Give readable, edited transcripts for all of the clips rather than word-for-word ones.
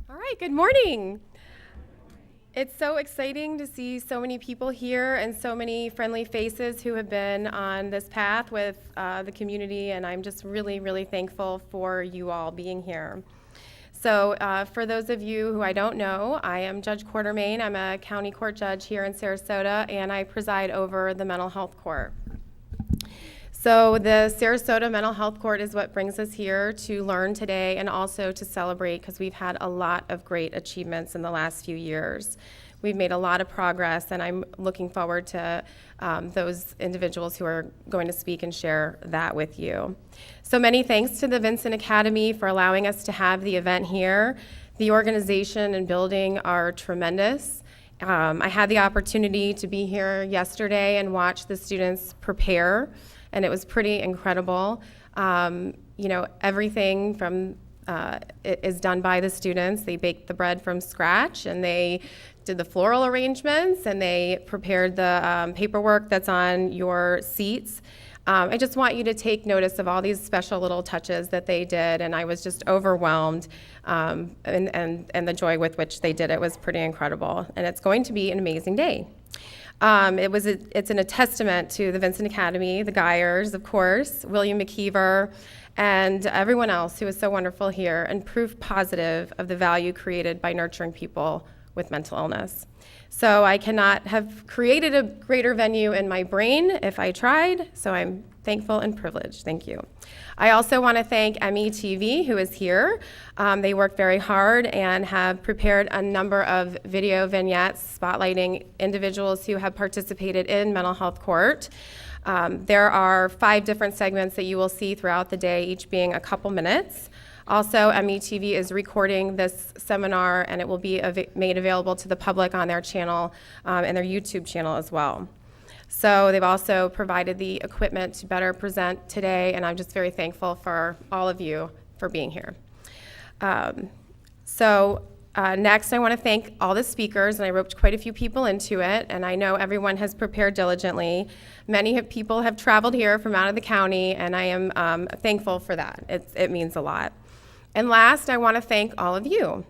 All right, good morning. It's so exciting to see so many people here and so many friendly faces who have been on this path with the community, and I'm just really, really thankful for you all being here. So for those of you who I don't know, I am Judge Quartermain. I'm a county court judge here in Sarasota, and I preside over the mental health court. So the Sarasota Mental Health Court is what brings us here to learn today and also to celebrate, because we've had a lot of great achievements in the last few years. We've made a lot of progress, and I'm looking forward to those individuals who are going to speak and share that with you. So many thanks to the Vincent Academy for allowing us to have the event here. The organization and building are tremendous. I had the opportunity to be here yesterday and watch the students prepare, and it was pretty incredible. Everything from is done by the students. They baked the bread from scratch, and they did the floral arrangements, and they prepared the paperwork that's on your seats. I just want you to take notice of all these special little touches that they did, and I was just overwhelmed, and the joy with which they did it was pretty incredible, and it's going to be an amazing day. It's a testament to the Vincent Academy, the Geyers, of course, William McKeever, and everyone else who is so wonderful here, and proof positive of the value created by nurturing people with mental illness. So I cannot have created a greater venue in my brain if I tried, so I'm thankful and privileged. Thank you. I also want to thank METV, who is here. They worked very hard and have prepared a number of video vignettes spotlighting individuals who have participated in mental health court. There are 5 different segments that you will see throughout the day, each being a couple minutes. Also, METV is recording this seminar, and it will be made available to the public on their channel and their YouTube channel as well. So they've also provided the equipment to better present today, and I'm just very thankful for all of you for being here. Next, I want to thank all the speakers, and I roped quite a few people into it, and I know everyone has prepared diligently. Many people have traveled here from out of the county, and I am thankful for that. It means a lot. And last, I want to thank all of you.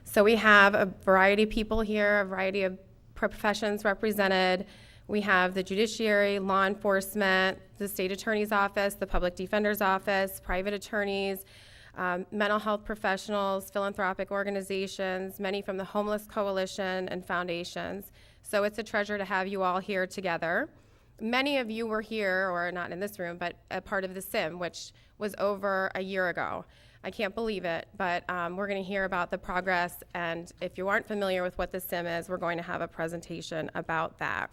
So we have a variety of people here, a variety of professions represented. We have the judiciary, law enforcement, the state attorney's office, the public defender's office, private attorneys, mental health professionals, philanthropic organizations, many from the Homeless Coalition and foundations. So it's a treasure to have you all here together. Many of you were here, or not in this room, but a part of the SIM, which was over a year ago. I can't believe it, but we're going to hear about the progress, and if you aren't familiar with what the SIM is, we're going to have a presentation about that.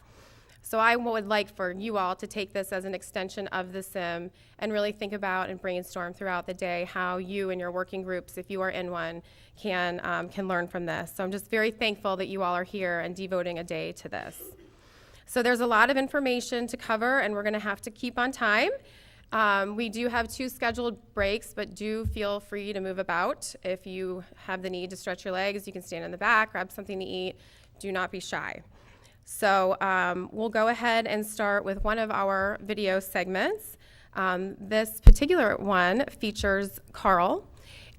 So I would like for you all to take this as an extension of the SIM and really think about and brainstorm throughout the day how you and your working groups, if you are in one, can learn from this. So I'm just very thankful that you all are here and devoting a day to this. So there's a lot of information to cover, and we're going to have to keep on time. We do have 2 scheduled breaks, but do feel free to move about. If you have the need to stretch your legs, you can stand in the back, grab something to eat. Do not be shy. So we'll go ahead and start with one of our video segments. This particular one features Carl,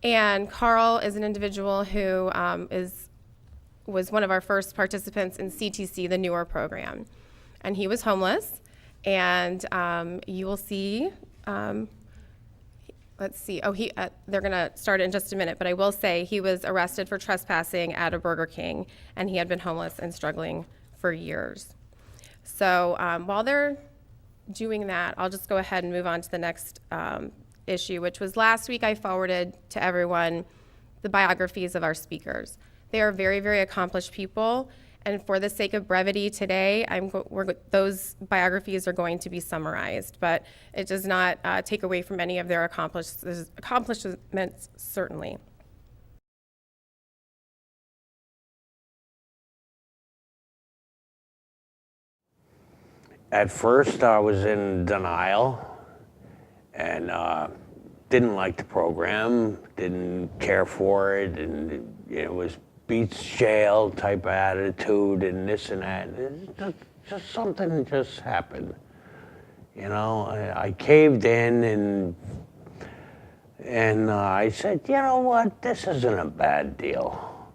and Carl is an individual who was one of our first participants in CTC, the newer program, and he was homeless. And you will see, let's see, they're gonna start it in just a minute, but I will say he was arrested for trespassing at a Burger King, and he had been homeless and struggling for years. So while they're doing that, I'll just go ahead and move on to the next issue, which was last week I forwarded to everyone the biographies of our speakers. They are very, very accomplished people, and for the sake of brevity today, those biographies are going to be summarized, but it does not take away from any of their accomplishments, certainly. At first, I was in denial and didn't like the program, didn't care for it, and it was beats jail type of attitude and this and that. Just something just happened. You know, I caved in and I said, you know what, this isn't a bad deal.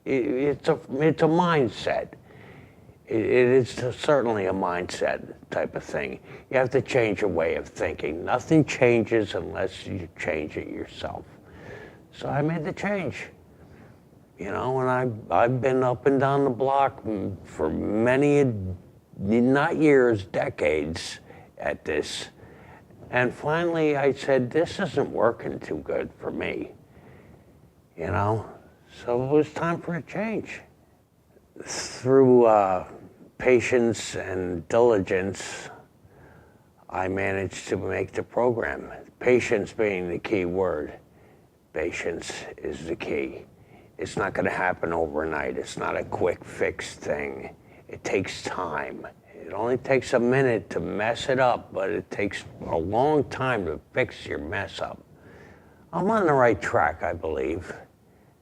It's a mindset. It is certainly a mindset type of thing. You have to change your way of thinking. Nothing changes unless you change it yourself. So I made the change. You know, and I've been up and down the block for many, not years, decades at this. And finally I said, this isn't working too good for me. You know, so it was time for a change. Through patience and diligence, I managed to make the program. Patience being the key word. Patience is the key. It's not going to happen overnight. It's not a quick fix thing. It takes time. It only takes a minute to mess it up, but it takes a long time to fix your mess up. I'm on the right track, I believe,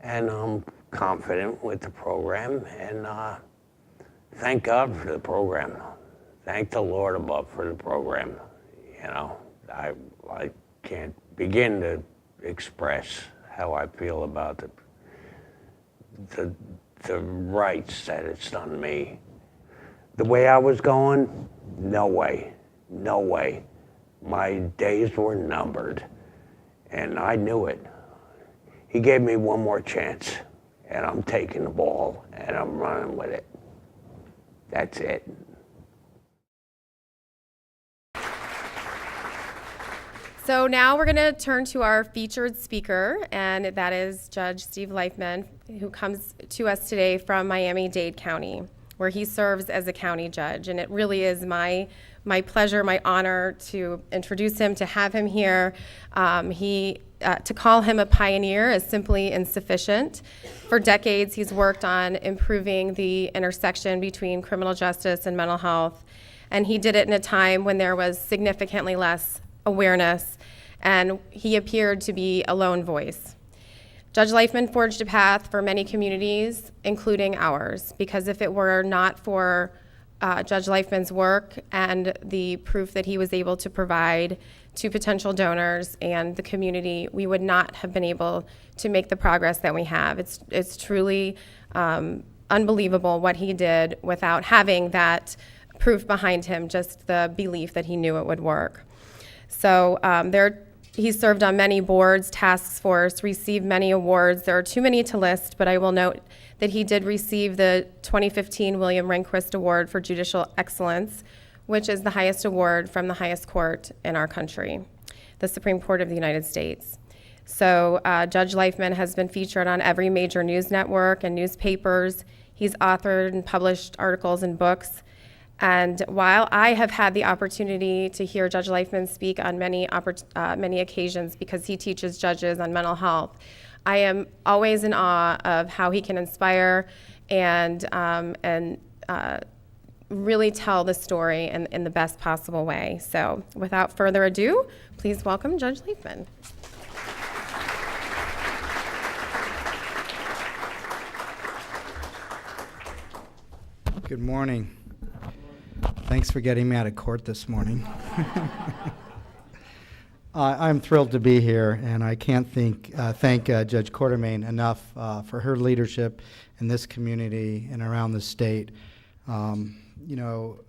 and I'm confident with the program, and thank God for the program. Thank the Lord above for the program. You know, I can't begin to express how I feel about the rights that it's done me. The way I was going, no way, no way. My days were numbered, and I knew it. He gave me one more chance, and I'm taking the ball, and I'm running with it. That's it. So now we're going to turn to our featured speaker, and that is Judge Steve Leifman, who comes to us today from Miami-Dade County, where he serves as a county judge. And it really is my pleasure, my honor to introduce him, to have him here. To call him a pioneer is simply insufficient. For decades, he's worked on improving the intersection between criminal justice and mental health, and he did it in a time when there was significantly less awareness, and he appeared to be a lone voice. Judge Leifman forged a path for many communities, including ours, because if it were not for Judge Leifman's work and the proof that he was able to provide to potential donors and the community, we would not have been able to make the progress that we have. It's truly unbelievable what he did without having that proof behind him, just the belief that he knew it would work. So he served on many boards, task force, received many awards. There are too many to list, but I will note that he did receive the 2015 William Rehnquist Award for Judicial Excellence, which is the highest award from the highest court in our country, the Supreme Court of the United States. So Judge Leifman has been featured on every major news network and newspapers. He's authored and published articles and books. And while I have had the opportunity to hear Judge Leifman speak on many occasions because he teaches judges on mental health, I am always in awe of how he can inspire and really tell the story in the best possible way. So without further ado, please welcome Judge Leifman. Good morning. Thanks for getting me out of court this morning. I'm thrilled to be here, and I can't thank Judge Quartermain enough for her leadership in this community and around the state. You know,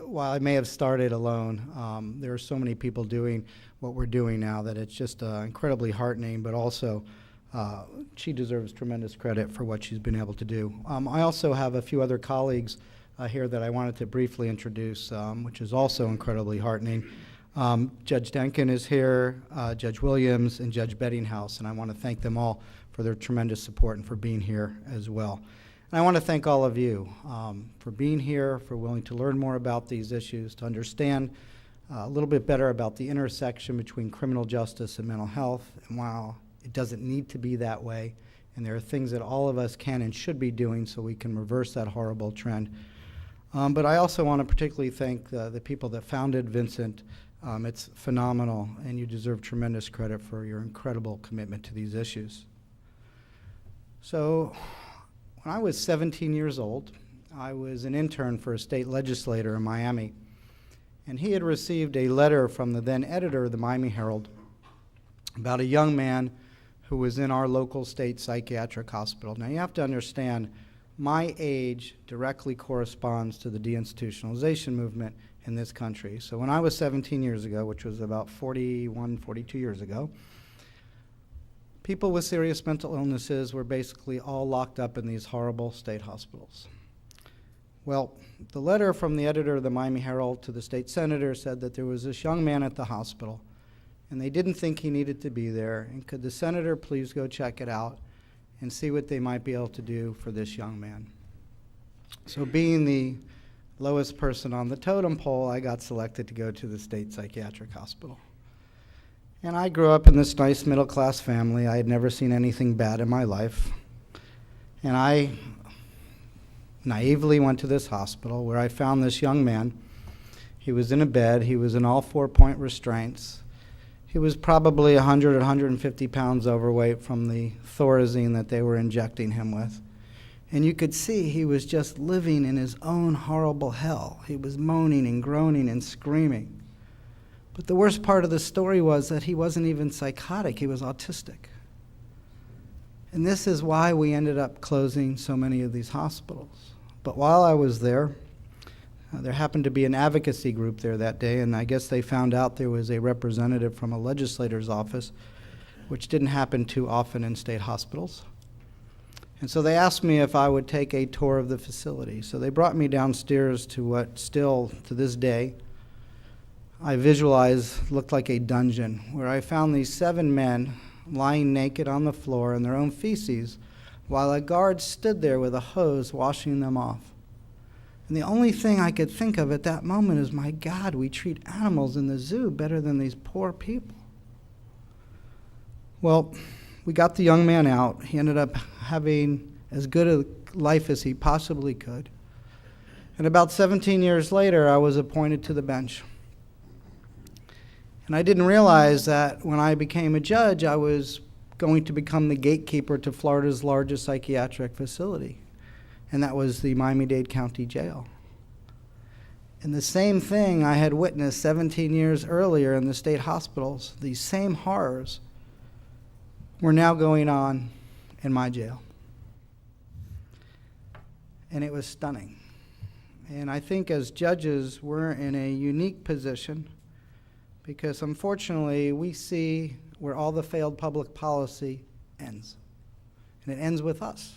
while I may have started alone, there are so many people doing what we're doing now that it's just incredibly heartening, but also she deserves tremendous credit for what she's been able to do. I also have a few other colleagues here that I wanted to briefly introduce, which is also incredibly heartening. Judge Denkin is here, Judge Williams, and Judge Bettinghouse, and I want to thank them all for their tremendous support and for being here as well. And I want to thank all of you for being here, for willing to learn more about these issues, to understand a little bit better about the intersection between criminal justice and mental health, and while it doesn't need to be that way, and there are things that all of us can and should be doing so we can reverse that horrible trend. But I also want to particularly thank the people that founded Vincent. It's phenomenal, and you deserve tremendous credit for your incredible commitment to these issues. So, when I was 17 years old, I was an intern for a state legislator in Miami, and he had received a letter from the then editor of the Miami Herald about a young man who was in our local state psychiatric hospital. Now, you have to understand, my age directly corresponds to the deinstitutionalization movement in this country. So when I was 17 years ago, which was about 41, 42 years ago, people with serious mental illnesses were basically all locked up in these horrible state hospitals. Well, the letter from the editor of the Miami Herald to the state senator said that there was this young man at the hospital, and they didn't think he needed to be there, and could the senator please go check it out and see what they might be able to do for this young man. So being the lowest person on the totem pole, I got selected to go to the state psychiatric hospital. And I grew up in this nice middle-class family. I had never seen anything bad in my life. And I naively went to this hospital where I found this young man. He was in a bed. He was in all 4-point restraints. He was probably 100 or 150 pounds overweight from the Thorazine that they were injecting him with. And you could see he was just living in his own horrible hell. He was moaning and groaning and screaming. But the worst part of the story was that he wasn't even psychotic. He was autistic. And this is why we ended up closing so many of these hospitals. But while I was there, there happened to be an advocacy group there that day, and I guess they found out there was a representative from a legislator's office, which didn't happen too often in state hospitals. And so they asked me if I would take a tour of the facility. So they brought me downstairs to what still, to this day, I visualize looked like a dungeon, where I found these 7 men lying naked on the floor in their own feces, while a guard stood there with a hose washing them off. And the only thing I could think of at that moment is, my God, we treat animals in the zoo better than these poor people. Well, we got the young man out. He ended up having as good a life as he possibly could. And about 17 years later, I was appointed to the bench. And I didn't realize that when I became a judge, I was going to become the gatekeeper to Florida's largest psychiatric facility, and that was the Miami-Dade County Jail. And the same thing I had witnessed 17 years earlier in the state hospitals, these same horrors, were now going on in my jail. And it was stunning. And I think as judges, we're in a unique position because unfortunately we see where all the failed public policy ends. And it ends with us.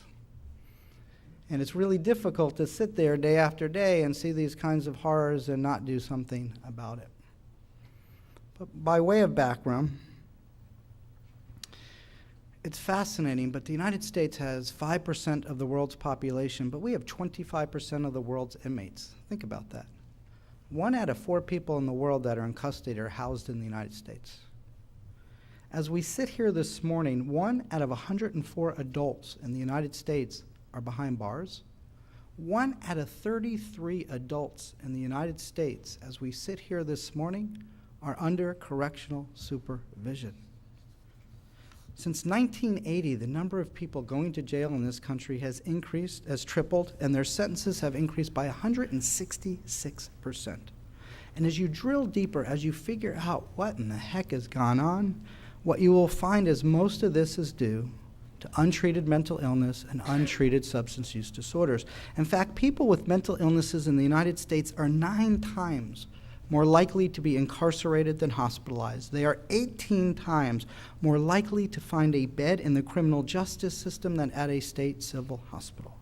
And it's really difficult to sit there day after day and see these kinds of horrors and not do something about it. But by way of background, it's fascinating, but the United States has 5% of the world's population, but we have 25% of the world's inmates. Think about that. 1 out of 4 people in the world that are in custody are housed in the United States. As we sit here this morning, 1 out of 104 adults in the United States are behind bars. 1 out of 33 adults in the United States, as we sit here this morning, are under correctional supervision. Since 1980, the number of people going to jail in this country has tripled, and their sentences have increased by 166%. And as you drill deeper, as you figure out what in the heck has gone on, what you will find is most of this is due to untreated mental illness and untreated substance use disorders. In fact, people with mental illnesses in the United States are 9 times more likely to be incarcerated than hospitalized. They are 18 times more likely to find a bed in the criminal justice system than at a state civil hospital.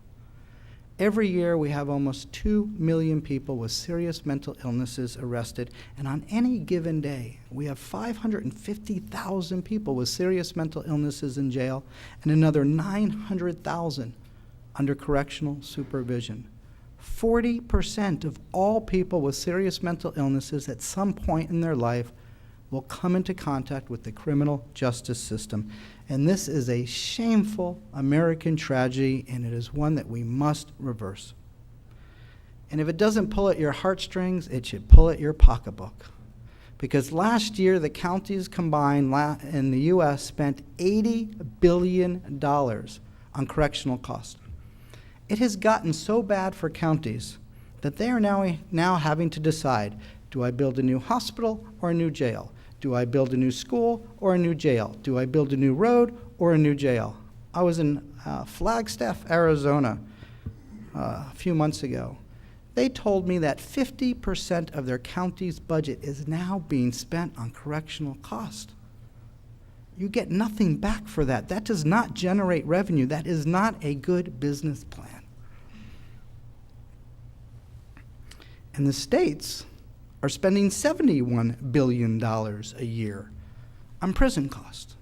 Every year we have almost 2 million people with serious mental illnesses arrested, and on any given day we have 550,000 people with serious mental illnesses in jail and another 900,000 under correctional supervision. 40% of all people with serious mental illnesses at some point in their life will come into contact with the criminal justice system. And this is a shameful American tragedy, and it is one that we must reverse. And if it doesn't pull at your heartstrings, it should pull at your pocketbook. Because last year, the counties combined in the U.S. spent $80 billion on correctional costs. It has gotten so bad for counties that they are now having to decide, do I build a new hospital or a new jail? Do I build a new school or a new jail? Do I build a new road or a new jail? I was in Flagstaff, Arizona a few months ago. They told me that 50% of their county's budget is now being spent on correctional cost. You get nothing back for that. That does not generate revenue. That is not a good business plan. And the states are spending $71 billion a year on prison costs.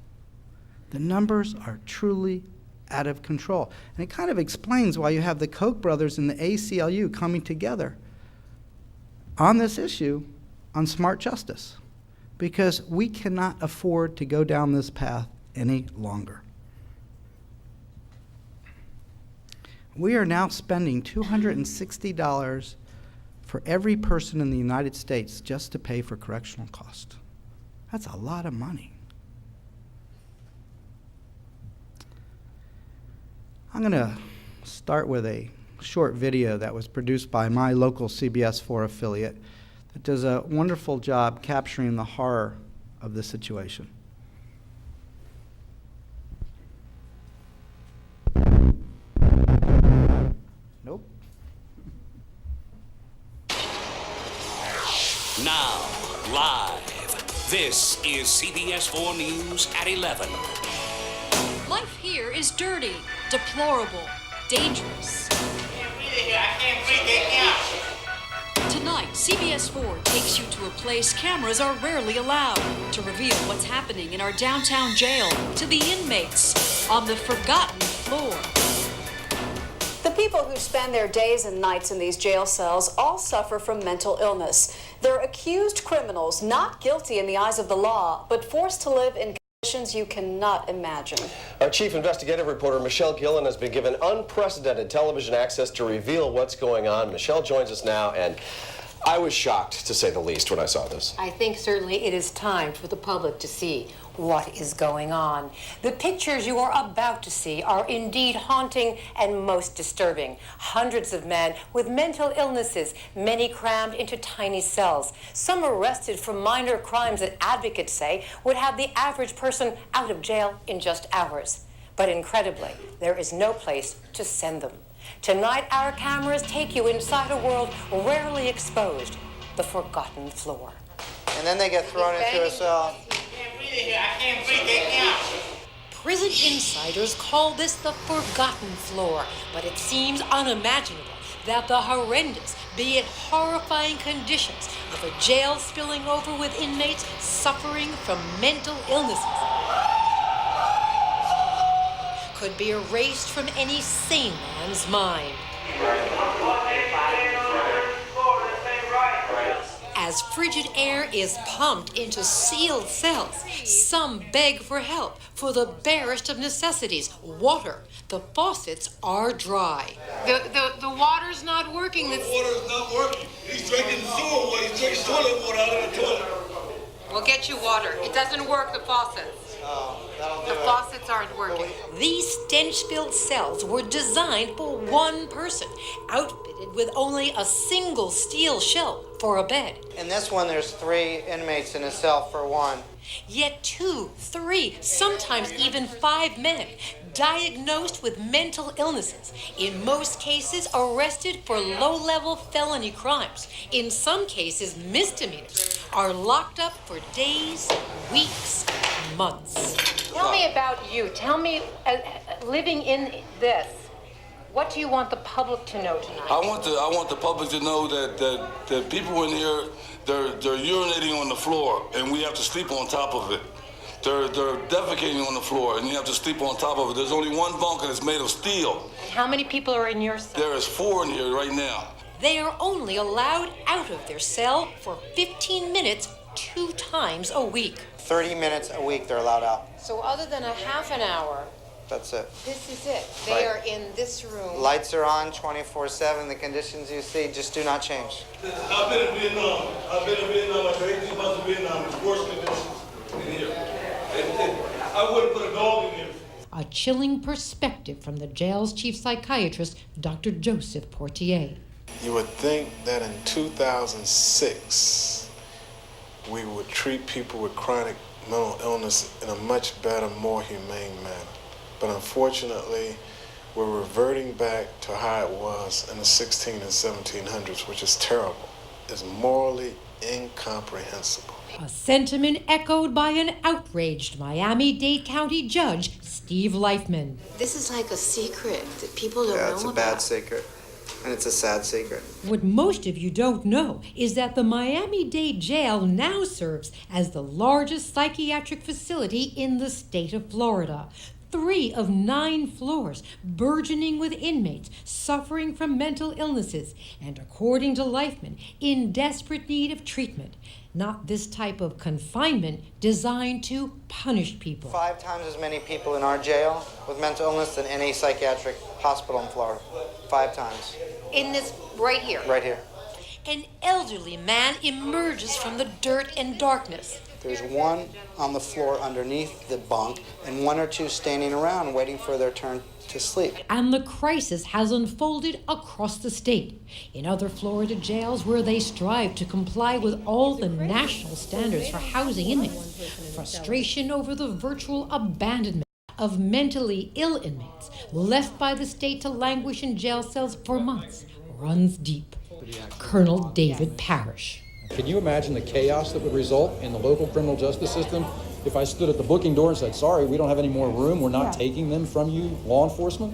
The numbers are truly out of control. And it kind of explains why you have the Koch brothers and the ACLU coming together on this issue on smart justice, because we cannot afford to go down this path any longer. We are now spending $260 for every person in the United States just to pay for correctional costs. That's a lot of money. I'm going to start with a short video that was produced by my local CBS 4 affiliate that does a wonderful job capturing the horror of the situation. Nope. Now, live, this is CBS 4 News at 11. Life here is dirty, deplorable, dangerous. Tonight, CBS 4 takes you to a place cameras are rarely allowed to reveal what's happening in our downtown jail to the inmates on the forgotten floor. The people who spend their days and nights in these jail cells all suffer from mental illness. They're accused criminals, not guilty in the eyes of the law, but forced to live in conditions you cannot imagine. Our chief investigative reporter, Michelle Gillen, has been given unprecedented television access to reveal what's going on. Michelle joins us now, and I was shocked, to say the least, when I saw this. I think certainly it is time for the public to see what is going on. The pictures you are about to see are indeed haunting and most disturbing. Hundreds of men with mental illnesses, many crammed into tiny cells. Some arrested for minor crimes that advocates say would have the average person out of jail in just hours. But incredibly, there is no place to send them. Tonight, our cameras take you inside a world rarely exposed, the forgotten floor. And then they get thrown into a cell. I can't breathe that now. Prison insiders call this the forgotten floor, but it seems unimaginable that the horrendous, be it horrifying conditions of a jail spilling over with inmates suffering from mental illnesses could be erased from any sane man's mind. As frigid air is pumped into sealed cells, some beg for help for the barest of necessities, water. The faucets are dry. The water's not working. The water's not working. He's drinking sewer water. He's drinking toilet water out of the toilet. We'll get you water. It doesn't work, the faucets. The faucets aren't working. These stench-filled cells were designed for one person, outfitted with only a single steel shelf for a bed. In this one, there's 3 inmates in a cell for one. Yet 2, 3, sometimes even 5 men diagnosed with mental illnesses, in most cases arrested for low-level felony crimes, in some cases misdemeanors, are locked up for days, weeks, months. Tell me about you. Tell me, living in this, what do you want the public to know tonight? I want the public to know that people in here, they're urinating on the floor, and we have to sleep on top of it. They're defecating on the floor, and you have to sleep on top of it. There's only one bunker that's made of steel. And how many people are in your cell? There is 4 in here right now. They are only allowed out of their cell for 15 minutes 2 times a week. 30 minutes a week they're allowed out. So other than a half an hour That's it. This is it. They Right. are in this room. Lights are on 24/7. The conditions you see just do not change. I've been in Vietnam. I've been in Vietnam after 18 months in Vietnam. It's worse conditions in here. I wouldn't put a dog in here. A chilling perspective from the jail's chief psychiatrist, Dr. Joseph Portier. You would think that in 2006, we would treat people with chronic mental illness in a much better, more humane manner. But unfortunately, we're reverting back to how it was in the 16 and 1700s, which is terrible. It's morally incomprehensible. A sentiment echoed by an outraged Miami-Dade County Judge, Steve Leifman. This is like a secret that people don't know about. Yeah, it's a bad secret, and it's a sad secret. What most of you don't know is that the Miami-Dade jail now serves as the largest psychiatric facility in the state of Florida. 3 of 9 floors, burgeoning with inmates suffering from mental illnesses, and according to Leifman, in desperate need of treatment. Not this type of confinement designed to punish people. 5 times as many people in our jail with mental illness than any psychiatric hospital in Florida. 5 times. In this, right here. Right here. An elderly man emerges from the dirt and darkness. There's one on the floor underneath the bunk and 1 or 2 standing around waiting for their turn to sleep. And the crisis has unfolded across the state. In other Florida jails where they strive to comply with all the national standards for housing inmates, frustration over the virtual abandonment of mentally ill inmates left by the state to languish in jail cells for months runs deep. Colonel David Parrish. Can you imagine the chaos that would result in the local criminal justice system if I stood at the booking door and said, sorry, we don't have any more room, we're not taking them from you, law enforcement?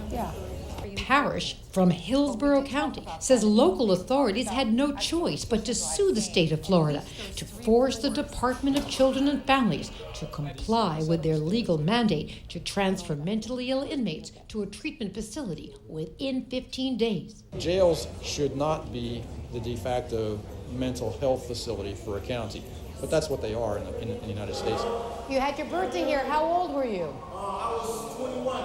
Parrish from Hillsborough County says local authorities had no choice but to sue the state of Florida to force the Department of Children and Families to comply with their legal mandate to transfer mentally ill inmates to a treatment facility within 15 days. Jails should not be the de facto mental health facility for a county, but that's what they are in the United States. You had your birthday here. How old were you? I was 21.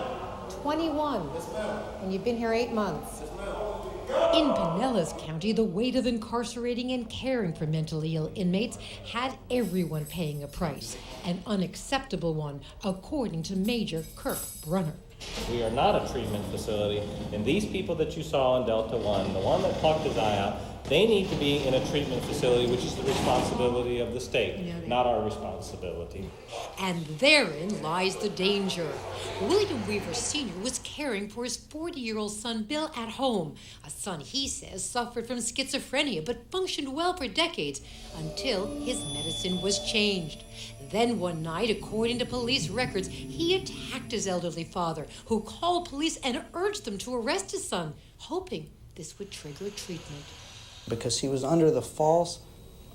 21. Yes, ma'am. And you've been here 8 months. In Pinellas County, the weight of incarcerating and caring for mentally ill inmates had everyone paying a price, an unacceptable one, according to Major Kirk Brunner. We are not a treatment facility, and these people that you saw in Delta 1, the one that plucked his eye out, they need to be in a treatment facility, which is the responsibility of the state, not our responsibility. And therein lies the danger. William Weaver Sr. was caring for his 40-year-old son Bill at home, a son he says suffered from schizophrenia but functioned well for decades until his medicine was changed. Then one night, according to police records, he attacked his elderly father, who called police and urged them to arrest his son, hoping this would trigger treatment. Because he was under the false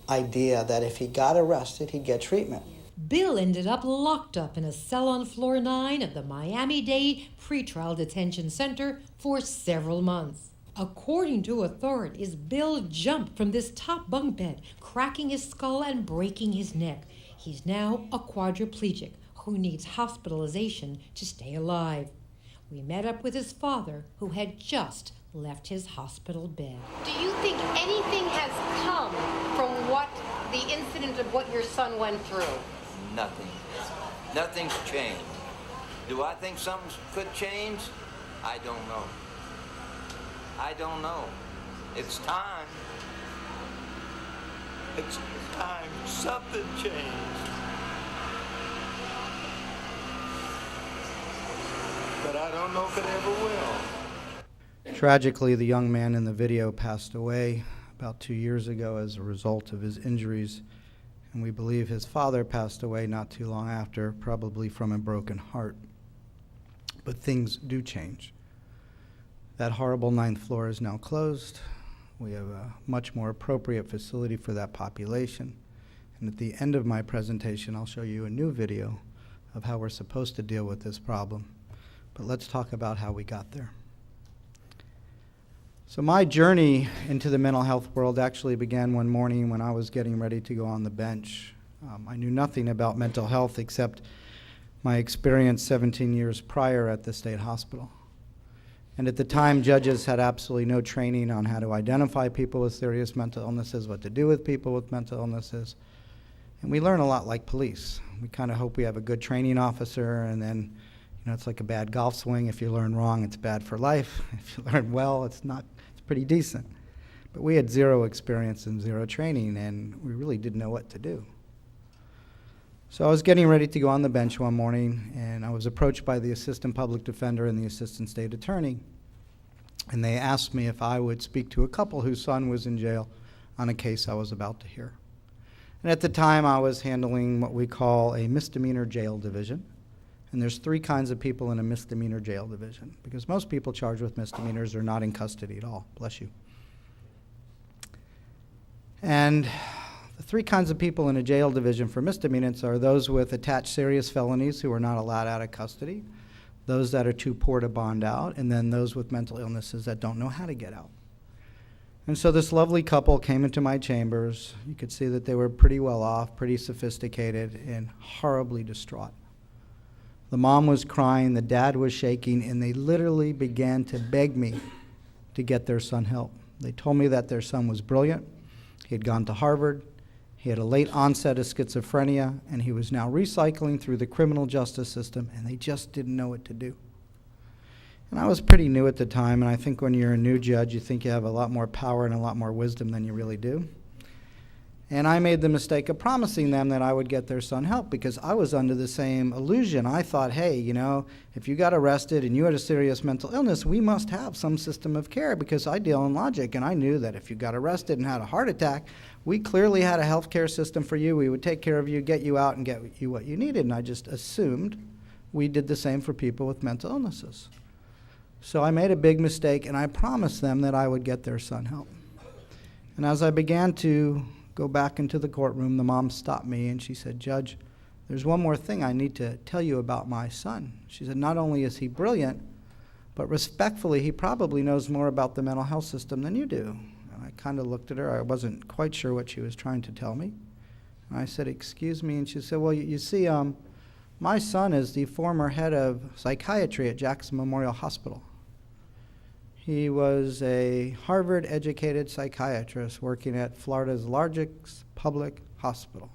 idea that if he got arrested, he'd get treatment. Bill ended up locked up in a cell on floor 9 of the Miami-Dade Pretrial Detention Center for several months. According to authorities, Bill jumped from this top bunk bed, cracking his skull and breaking his neck. He's now a quadriplegic who needs hospitalization to stay alive. We met up with his father, who had just left his hospital bed. Do you think anything has come from what the incident of what your son went through? Nothing. Nothing's changed. Do I think something could change? I don't know. I don't know. It's time. It's time something changed. But I don't know if it ever will. Tragically, the young man in the video passed away about 2 years ago as a result of his injuries, and we believe his father passed away not too long after, probably from a broken heart. But things do change. That horrible 9th floor is now closed. We have a much more appropriate facility for that population. And at the end of my presentation, I'll show you a new video of how we're supposed to deal with this problem. But let's talk about how we got there. So my journey into the mental health world actually began one morning when I was getting ready to go on the bench. I knew nothing about mental health except my experience 17 years prior at the state hospital. And at the time, judges had absolutely no training on how to identify people with serious mental illnesses, what to do with people with mental illnesses. And we learn a lot like police. We kind of hope we have a good training officer, and then, it's like a bad golf swing. If you learn wrong, it's bad for life. If you learn well, it's pretty decent. But we had zero experience and zero training, and we really didn't know what to do. So I was getting ready to go on the bench one morning, and I was approached by the assistant public defender and the assistant state attorney. And they asked me if I would speak to a couple whose son was in jail on a case I was about to hear. And at the time, I was handling what we call a misdemeanor jail division. And there's 3 kinds of people in a misdemeanor jail division, because most people charged with misdemeanors are not in custody at all. Bless you. And the 3 kinds of people in a jail division for misdemeanors are those with attached serious felonies who are not allowed out of custody, those that are too poor to bond out, and then those with mental illnesses that don't know how to get out. And so this lovely couple came into my chambers. You could see that they were pretty well off, pretty sophisticated, and horribly distraught. The mom was crying, the dad was shaking, and they literally began to beg me to get their son help. They told me that their son was brilliant. He had gone to Harvard. He had a late onset of schizophrenia, and he was now recycling through the criminal justice system, and they just didn't know what to do. And I was pretty new at the time, and I think when you're a new judge, you think you have a lot more power and a lot more wisdom than you really do. And I made the mistake of promising them that I would get their son help, because I was under the same illusion. I thought, hey, if you got arrested and you had a serious mental illness, we must have some system of care, because I deal in logic. And I knew that if you got arrested and had a heart attack, we clearly had a health care system for you. We would take care of you, get you out, and get you what you needed. And I just assumed we did the same for people with mental illnesses. So I made a big mistake, and I promised them that I would get their son help. And as I began to go back into the courtroom, the mom stopped me and she said, Judge, there's one more thing I need to tell you about my son. She said, not only is he brilliant, but respectfully, he probably knows more about the mental health system than you do. And I kind of looked at her. I wasn't quite sure what she was trying to tell me. And I said, excuse me. And she said, well, you see, my son is the former head of psychiatry at Jackson Memorial Hospital. He was a Harvard-educated psychiatrist working at Florida's largest public hospital.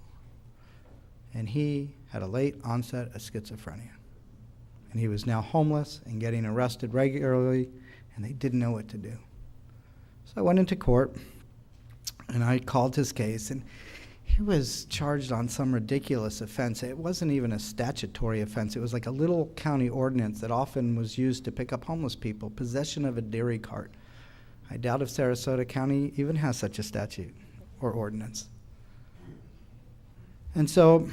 And he had a late onset of schizophrenia. And he was now homeless and getting arrested regularly, and they didn't know what to do. So I went into court, and I called his case, and he was charged on some ridiculous offense. It wasn't even a statutory offense. It was like a little county ordinance that often was used to pick up homeless people, possession of a dairy cart. I doubt if Sarasota County even has such a statute or ordinance. And so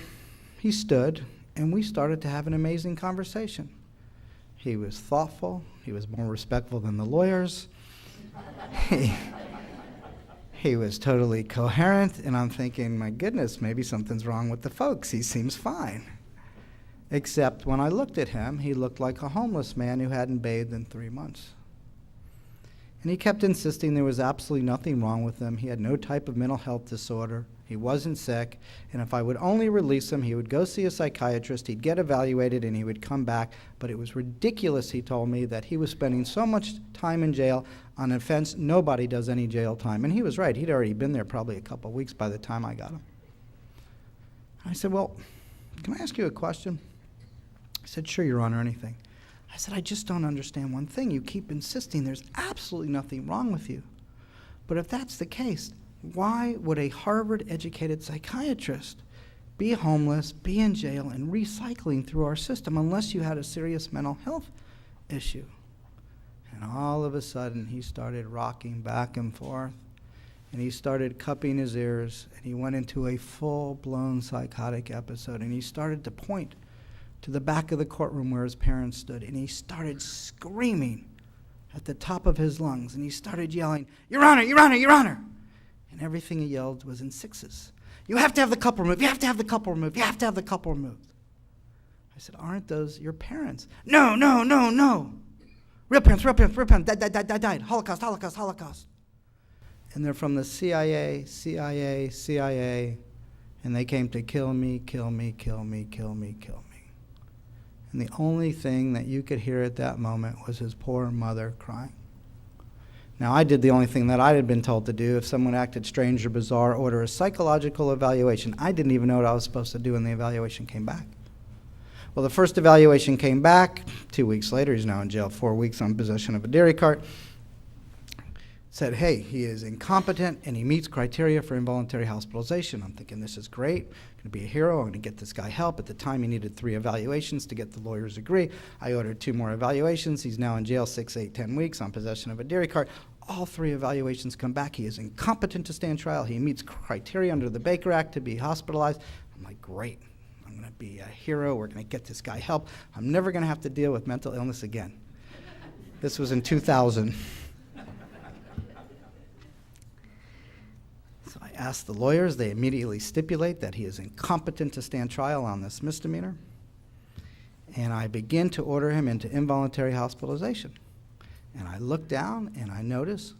he stood, and we started to have an amazing conversation. He was thoughtful. He was more respectful than the lawyers. He was totally coherent, and I'm thinking, my goodness, maybe something's wrong with the folks. He seems fine. Except when I looked at him, he looked like a homeless man who hadn't bathed in 3 months. And he kept insisting there was absolutely nothing wrong with him. He had no type of mental health disorder. He wasn't sick. And if I would only release him, he would go see a psychiatrist, he'd get evaluated, and he would come back. But it was ridiculous, he told me, that he was spending so much time in jail on an offense nobody does any jail time. And he was right. He'd already been there probably a couple of weeks by the time I got him. I said, well, can I ask you a question? He said, sure, Your Honor, anything. I said, I just don't understand one thing. You keep insisting there's absolutely nothing wrong with you. But if that's the case, why would a Harvard-educated psychiatrist be homeless, be in jail, and recycling through our system unless you had a serious mental health issue? And all of a sudden, he started rocking back and forth, and he started cupping his ears, and he went into a full-blown psychotic episode, and he started to point to the back of the courtroom where his parents stood, and he started screaming at the top of his lungs, and he started yelling, Your Honor, Your Honor, Your Honor! And everything he yelled was in sixes. You have to have the couple removed. You have to have the couple removed. You have to have the couple removed. I said, aren't those your parents? No, no, no, no. Real parents, died. Holocaust, Holocaust, Holocaust. And they're from the CIA, and they came to kill me, kill me, kill me, kill me, kill me. And the only thing that you could hear at that moment was his poor mother crying. Now, I did the only thing that I had been told to do. If someone acted strange or bizarre, order a psychological evaluation. I didn't even know what I was supposed to do when the evaluation came back. Well, the first evaluation came back. 2 weeks later, he's now in jail, 4 weeks on possession of a dairy cart. Said, hey, he is incompetent and he meets criteria for involuntary hospitalization. I'm thinking, this is great. I'm going to be a hero. I'm going to get this guy help. At the time, he needed 3 evaluations to get the lawyers agree. I ordered 2 more evaluations. He's now in jail 6, 8, 10 weeks on possession of a dairy cart. All 3 evaluations come back. He is incompetent to stand trial. He meets criteria under the Baker Act to be hospitalized. I'm like, great. I'm going to be a hero. We're going to get this guy help. I'm never going to have to deal with mental illness again. This was in 2000. So I asked the lawyers. They immediately stipulate that he is incompetent to stand trial on this misdemeanor. And I begin to order him into involuntary hospitalization. And I look down and I notice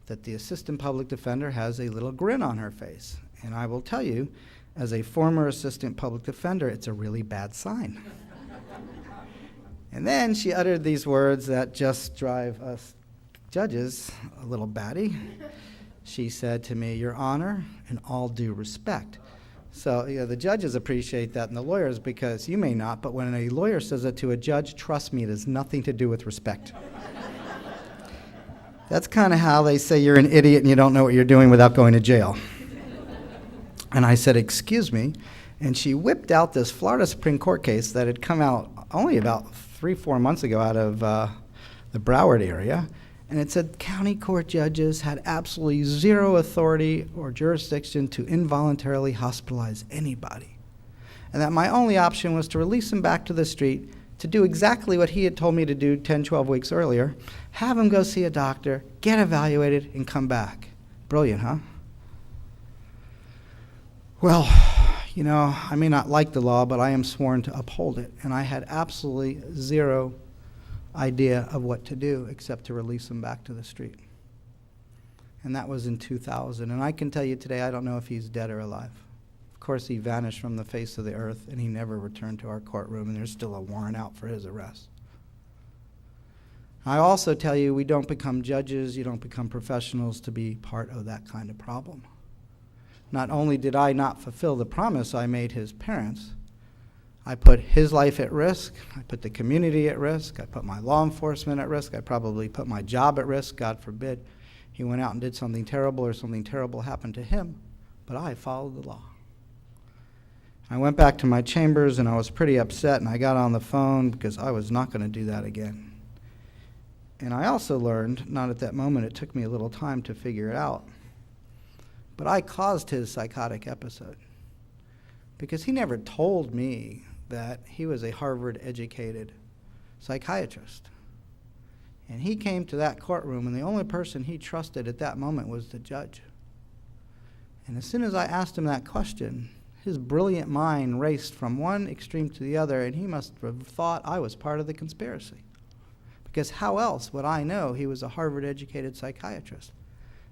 that the assistant public defender has a little grin on her face. And I will tell you, as a former assistant public defender, it's a really bad sign. And then she uttered these words that just drive us judges a little batty. She said to me, Your Honor, in all due respect. So the judges appreciate that and the lawyers, because you may not, but when a lawyer says it to a judge, trust me, it has nothing to do with respect. That's kind of how they say you're an idiot and you don't know what you're doing without going to jail. And I said, excuse me. And she whipped out this Florida Supreme Court case that had come out only about 3-4 months ago out of the Broward area. And it said county court judges had absolutely zero authority or jurisdiction to involuntarily hospitalize anybody. And that my only option was to release him back to the street to do exactly what he had told me to do 10, 12 weeks earlier, have him go see a doctor, get evaluated, and come back. Brilliant, huh? Well, I may not like the law, but I am sworn to uphold it. And I had absolutely zero idea of what to do except to release him back to the street. And that was in 2000. And I can tell you today, I don't know if he's dead or alive. Of course, he vanished from the face of the earth, and he never returned to our courtroom, and there's still a warrant out for his arrest. I also tell you, we don't become judges, you don't become professionals to be part of that kind of problem. Not only did I not fulfill the promise I made his parents, I put his life at risk, I put the community at risk, I put my law enforcement at risk, I probably put my job at risk, God forbid. He went out and did something terrible or something terrible happened to him, but I followed the law. I went back to my chambers and I was pretty upset, and I got on the phone because I was not going to do that again. And I also learned, not at that moment, it took me a little time to figure it out, but I caused his psychotic episode because he never told me that he was a Harvard-educated psychiatrist. And he came to that courtroom, and the only person he trusted at that moment was the judge. And as soon as I asked him that question, his brilliant mind raced from one extreme to the other, and he must have thought I was part of the conspiracy. Because how else would I know he was a Harvard-educated psychiatrist?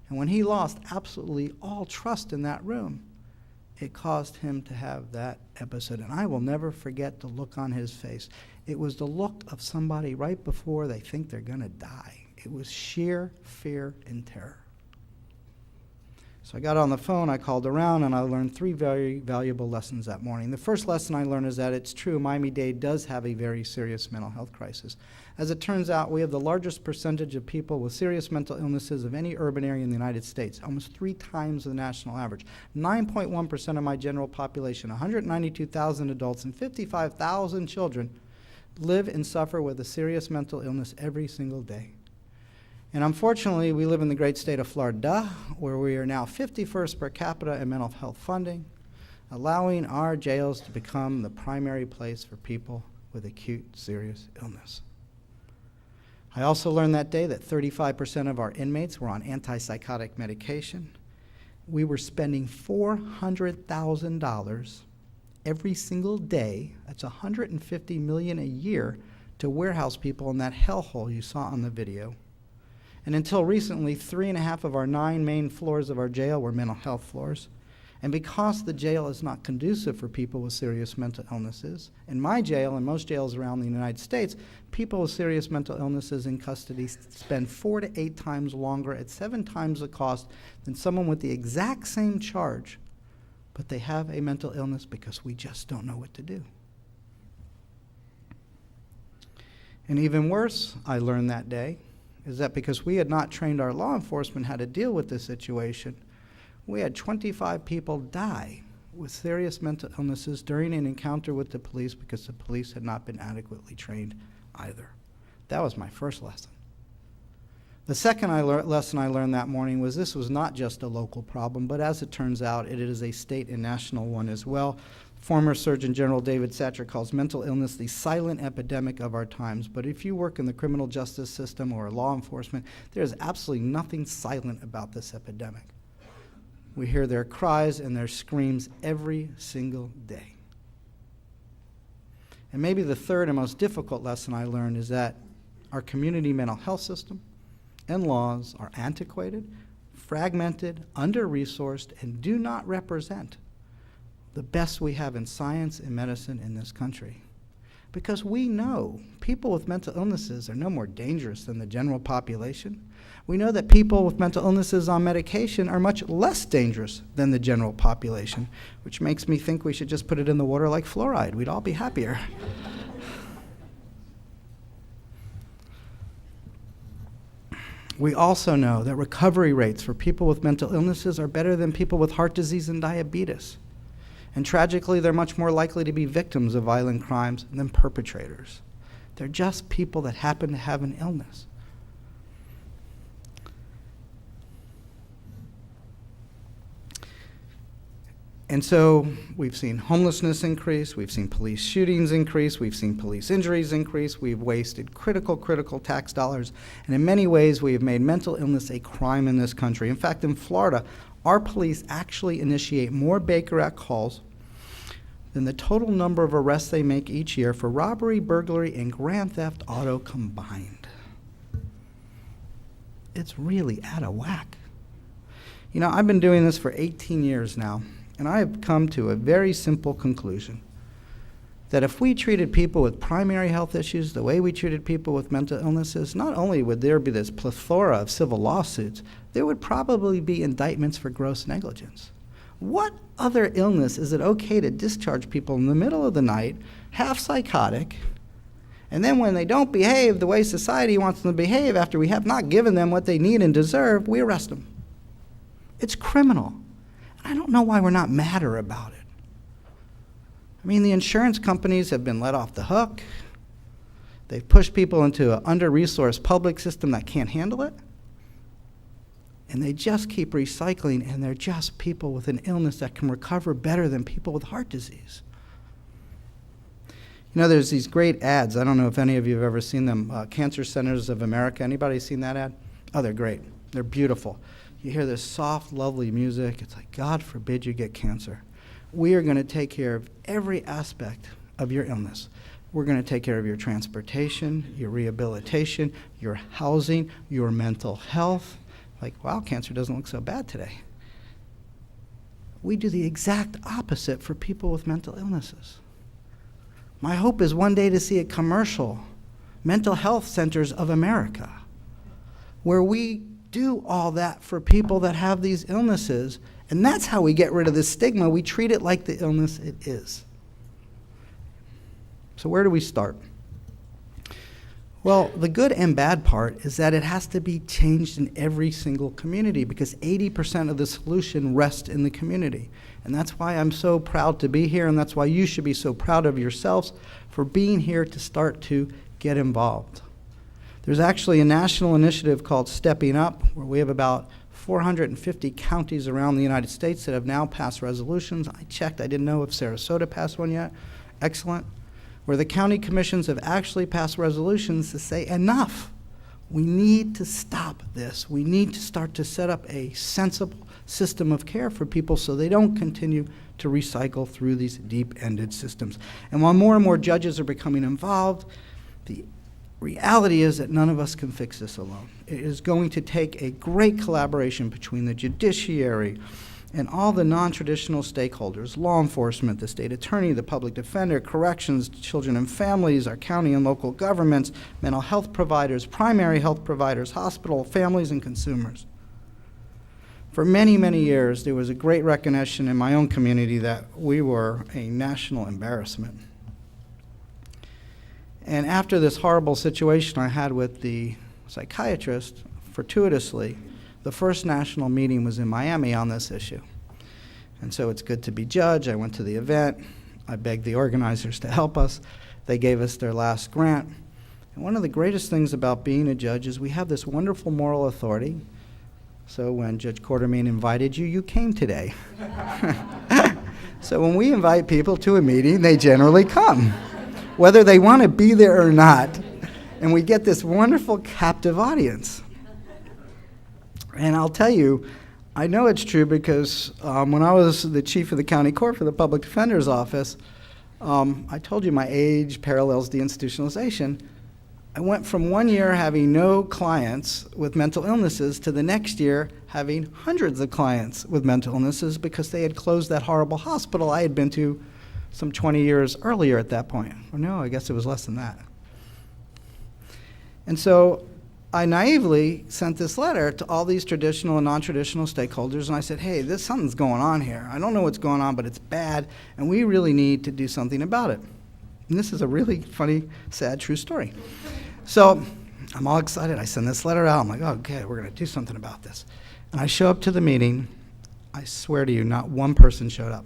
And when he lost absolutely all trust in that room, it caused him to have that episode. And I will never forget the look on his face. It was the look of somebody right before they think they're going to die. It was sheer fear and terror. So I got on the phone, I called around, and I learned 3 very valuable lessons that morning. The first lesson I learned is that it's true, Miami-Dade does have a very serious mental health crisis. As it turns out, we have the largest percentage of people with serious mental illnesses of any urban area in the United States, almost 3 times the national average. 9.1% of my general population, 192,000 adults and 55,000 children live and suffer with a serious mental illness every single day. And unfortunately, we live in the great state of Florida, where we are now 51st per capita in mental health funding, allowing our jails to become the primary place for people with acute serious illness. I also learned that day that 35% of our inmates were on antipsychotic medication. We were spending $400,000 every single day, that's $150 million a year, to warehouse people in that hellhole you saw on the video. And until recently, 3.5 of our 9 main floors of our jail were mental health floors. And because the jail is not conducive for people with serious mental illnesses, in my jail and most jails around the United States, people with serious mental illnesses in custody spend 4 to 8 times longer at 7 times the cost than someone with the exact same charge, but they have a mental illness because we just don't know what to do. And even worse, I learned that day, is that because we had not trained our law enforcement how to deal with this situation, we had 25 people die with serious mental illnesses during an encounter with the police because the police had not been adequately trained either. That was my first lesson. The second lesson I learned that morning was this was not just a local problem, but as it turns out, it is a state and national one as well. Former Surgeon General David Satcher calls mental illness the silent epidemic of our times. But if you work in the criminal justice system or law enforcement, there is absolutely nothing silent about this epidemic. We hear their cries and their screams every single day. And maybe the third and most difficult lesson I learned is that our community mental health system and laws are antiquated, fragmented, under-resourced, and do not represent the best we have in science and medicine in this country. Because we know people with mental illnesses are no more dangerous than the general population. We know that people with mental illnesses on medication are much less dangerous than the general population, which makes me think we should just put it in the water like fluoride. We'd all be happier. We also know that recovery rates for people with mental illnesses are better than people with heart disease and diabetes. And tragically, they're much more likely to be victims of violent crimes than perpetrators. They're just people that happen to have an illness. And so we've seen homelessness increase, we've seen police shootings increase, we've seen police injuries increase, we've wasted critical tax dollars, and in many ways we have made mental illness a crime in this country. In fact, in Florida, our police actually initiate more Baker Act calls than the total number of arrests they make each year for robbery, burglary, and grand theft auto combined. It's really out of whack. You know, I've been doing this for 18 years now, and I have come to a very simple conclusion, that if we treated people with primary health issues the way we treated people with mental illnesses, not only would there be this plethora of civil lawsuits, there would probably be indictments for gross negligence. What other illness is it okay to discharge people in the middle of the night, half psychotic, and then when they don't behave the way society wants them to behave after we have not given them what they need and deserve, we arrest them? It's criminal. I don't know why we're not madder about it. I mean, the insurance companies have been let off the hook. They've pushed people into an under-resourced public system that can't handle it. And they just keep recycling, and they're just people with an illness that can recover better than people with heart disease. You know, there's these great ads. I don't know if any of you have ever seen them. Cancer Centers of America. Anybody seen that ad? Oh, they're great. They're beautiful. You hear this soft, lovely music. It's like, God forbid you get cancer. We are going to take care of every aspect of your illness. We're going to take care of your transportation, your rehabilitation, your housing, your mental health. Like, wow, cancer doesn't look so bad today. We do the exact opposite for people with mental illnesses. My hope is one day to see a commercial, Mental Health Centers of America, where we do all that for people that have these illnesses, and that's how we get rid of the stigma. We treat it like the illness it is. So where do we start? Well, the good and bad part is that it has to be changed in every single community, because 80% of the solution rests in the community. And that's why I'm so proud to be here, and that's why you should be so proud of yourselves for being here to start to get involved. There's actually a national initiative called Stepping Up, where we have about 450 counties around the United States that have now passed resolutions. I checked, I didn't know if Sarasota passed one yet. Excellent. Where the county commissions have actually passed resolutions to say, enough. We need to stop this. We need to start to set up a sensible system of care for people so they don't continue to recycle through these deep-ended systems. And while more and more judges are becoming involved, the reality is that none of us can fix this alone. It is going to take a great collaboration between the judiciary, And all the non-traditional stakeholders, law enforcement, the state attorney, the public defender, corrections, children and families, our county and local governments, mental health providers, primary health providers, hospital, families, and consumers. For many, many years, there was a great recognition in my own community that we were a national embarrassment. And after this horrible situation I had with the psychiatrist, fortuitously, the first national meeting was in Miami on this issue. And so it's good to be judge. I went to the event. I begged the organizers to help us. They gave us their last grant. And one of the greatest things about being a judge is we have this wonderful moral authority. So when Judge Quartermain invited you, you came today. So when we invite people to a meeting, they generally come, whether they want to be there or not. And we get this wonderful captive audience. And I'll tell you, I know it's true because when I was the chief of the county court for the public defender's office, I told you my age parallels deinstitutionalization. I went from 1 year having no clients with mental illnesses to the next year having hundreds of clients with mental illnesses because they had closed that horrible hospital I had been to some 20 years earlier at that point. Or no, I guess it was less than that. And so I naively sent this letter to all these traditional and non-traditional stakeholders, and I said, hey, something's going on here. I don't know what's going on, but it's bad, and we really need to do something about it. And this is a really funny, sad, true story. So I'm all excited. I send this letter out. I'm like, oh, okay, we're going to do something about this. And I show up to the meeting. I swear to you, not one person showed up.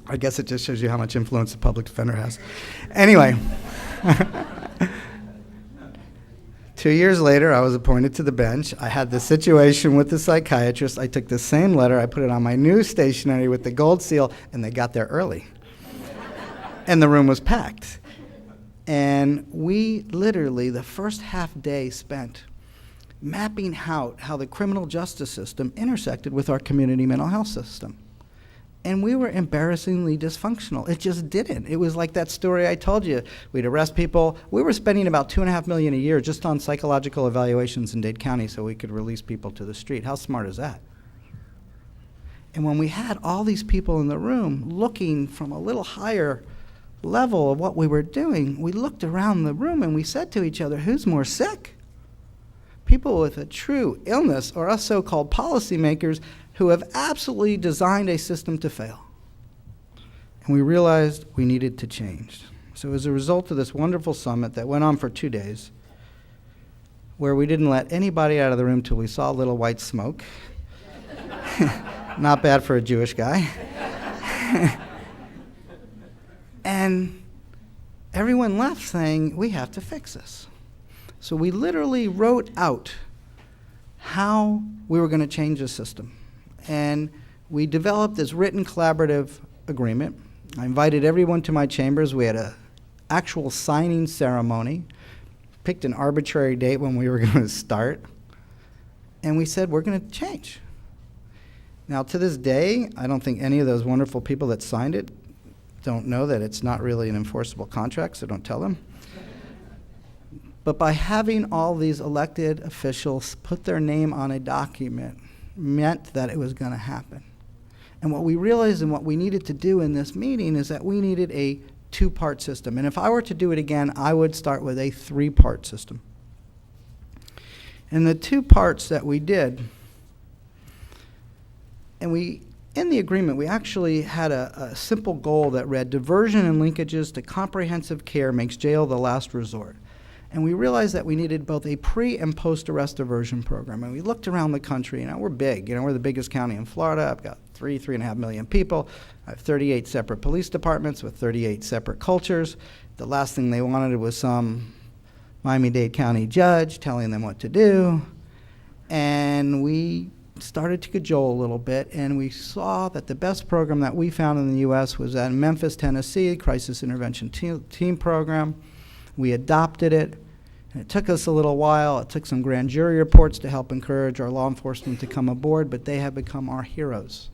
I guess it just shows you how much influence the public defender has. Anyway. 2 years later, I was appointed to the bench. I had this situation with the psychiatrist. I took the same letter, I put it on my new stationery with the gold seal, and they got there early. And the room was packed. And we literally, the first half day spent mapping out how the criminal justice system intersected with our community mental health system. And we were embarrassingly dysfunctional. It just didn't. It was like that story I told you. We'd arrest people. We were spending about $2.5 million a year just on psychological evaluations in Dade County so we could release people to the street. How smart is that? And when we had all these people in the room looking from a little higher level of what we were doing, we looked around the room and we said to each other, who's more sick? People with a true illness or us so-called policymakers who have absolutely designed a system to fail. And we realized we needed to change. So as a result of this wonderful summit that went on for 2 days, where we didn't let anybody out of the room till we saw a little white smoke, not bad for a Jewish guy, and everyone left saying, we have to fix this. So we literally wrote out how we were going to change the system. And we developed this written collaborative agreement. I invited everyone to my chambers. We had an actual signing ceremony, picked an arbitrary date when we were going to start, and we said, we're going to change. Now, to this day, I don't think any of those wonderful people that signed it don't know that it's not really an enforceable contract, so don't tell them. But by having all these elected officials put their name on a document meant that it was going to happen. And what we realized and what we needed to do in this meeting is that we needed a two-part system. And if I were to do it again, I would start with a three-part system. And the two parts that we did, and in the agreement, we actually had a simple goal that read, diversion and linkages to comprehensive care makes jail the last resort. And we realized that we needed both a pre- and post-arrest diversion program. And we looked around the country, we're big. We're the biggest county in Florida. I've got 3.5 million people. I have 38 separate police departments with 38 separate cultures. The last thing they wanted was some Miami-Dade County judge telling them what to do. And we started to cajole a little bit, and we saw that the best program that we found in the U.S. was at Memphis, Tennessee, Crisis Intervention Team Program. We adopted it, and it took us a little while. It took some grand jury reports to help encourage our law enforcement to come aboard, but they have become our heroes.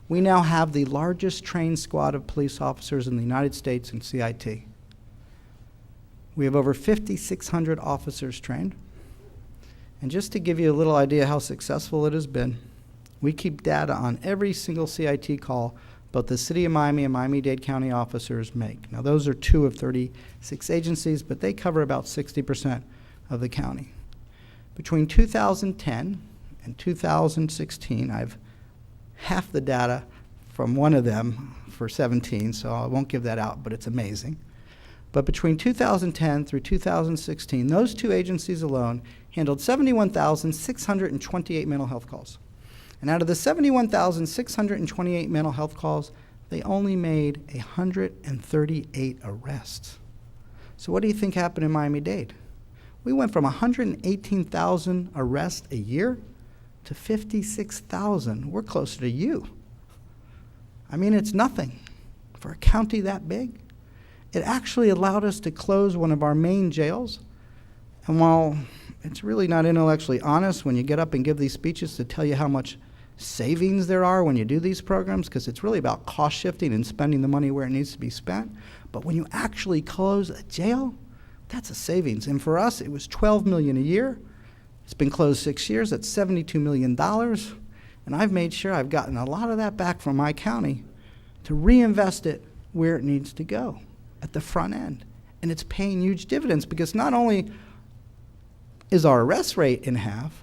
We now have the largest trained squad of police officers in the United States in CIT. We have over 5,600 officers trained. And just to give you a little idea how successful it has been, We keep data on every single CIT call both the City of Miami and Miami-Dade County officers make. Now, those are 2 of 36 agencies, but they cover about 60% of the county. Between 2010 and 2016, I've half the data from one of them for 17, so I won't give that out, but it's amazing. But between 2010 through 2016, those 2 agencies alone handled 71,628 mental health calls. And out of the 71,628 mental health calls, they only made 138 arrests. So what do you think happened in Miami-Dade? We went from 118,000 arrests a year to 56,000. We're closer to you. I mean, it's nothing for a county that big. It actually allowed us to close one of our main jails. And while it's really not intellectually honest when you get up and give these speeches to tell you how much savings there are when you do these programs, because it's really about cost shifting and spending the money where it needs to be spent. But when you actually close a jail, that's a savings. And for us, it was $12 million a year. It's been closed 6 years. That's $72 million. And I've made sure I've gotten a lot of that back from my county to reinvest it where it needs to go, at the front end. And it's paying huge dividends, because not only is our arrest rate in half,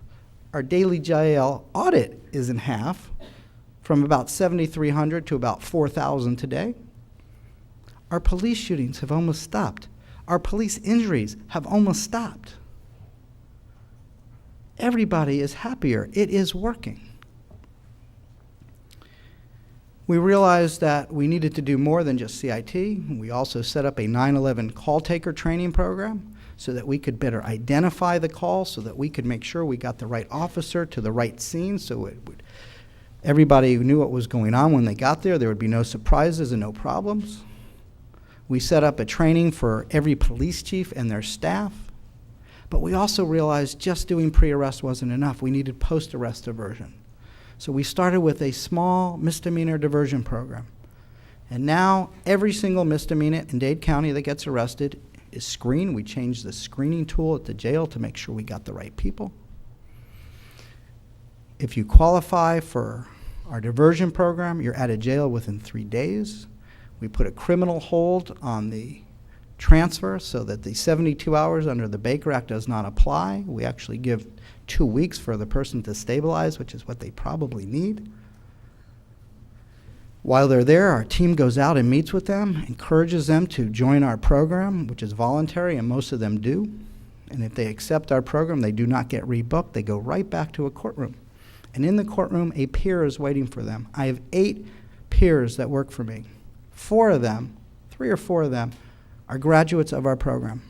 our daily jail audit is in half, from about 7,300 to about 4,000 today. Our police shootings have almost stopped. Our police injuries have almost stopped. Everybody is happier. It is working. We realized that we needed to do more than just CIT. We also set up a 9/11 call taker training program so that we could better identify the call, so that we could make sure we got the right officer to the right scene, so everybody knew what was going on when they got there. There would be no surprises and no problems. We set up a training for every police chief and their staff. But we also realized just doing pre-arrest wasn't enough. We needed post-arrest diversion. So we started with a small misdemeanor diversion program. And now every single misdemeanor in Dade County that gets arrested is screened. We changed the screening tool at the jail to make sure we got the right people. If you qualify for our diversion program, you're out of jail within 3 days. We put a criminal hold on the transfer so that the 72 hours under the Baker Act does not apply. We actually give 2 weeks for the person to stabilize, which is what they probably need. While they're there, our team goes out and meets with them, encourages them to join our program, which is voluntary, and most of them do. And if they accept our program, they do not get rebooked. They go right back to a courtroom. And in the courtroom, a peer is waiting for them. I have 8 peers that work for me. 4 of them, 3 or 4 of them, are graduates of our program.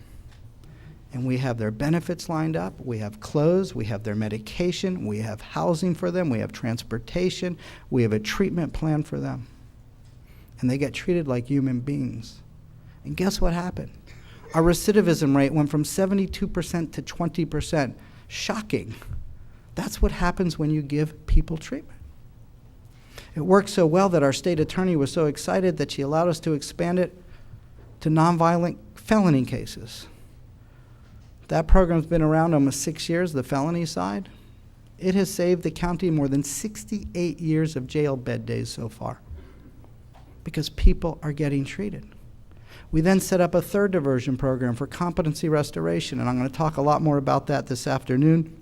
And we have their benefits lined up, we have clothes, we have their medication, we have housing for them, we have transportation, we have a treatment plan for them. And they get treated like human beings. And guess what happened? Our recidivism rate went from 72% to 20%. Shocking. That's what happens when you give people treatment. It worked so well that our state attorney was so excited that she allowed us to expand it to nonviolent felony cases. That program's been around almost 6 years, the felony side. It has saved the county more than 68 years of jail bed days so far, because people are getting treated. We then set up a third diversion program for competency restoration, and I'm going to talk a lot more about that this afternoon.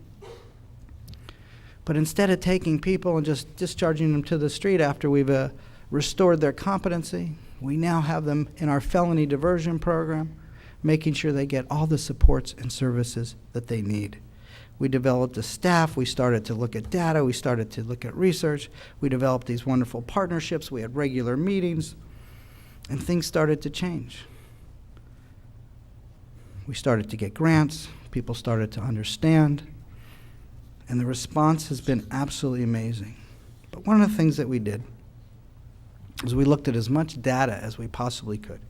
But instead of taking people and just discharging them to the street after we've restored their competency, we now have them in our felony diversion program, making sure they get all the supports and services that they need. We developed a staff, we started to look at data, we started to look at research, we developed these wonderful partnerships, we had regular meetings, and things started to change. We started to get grants, people started to understand, and the response has been absolutely amazing. But one of the things that we did is we looked at as much data as we possibly could.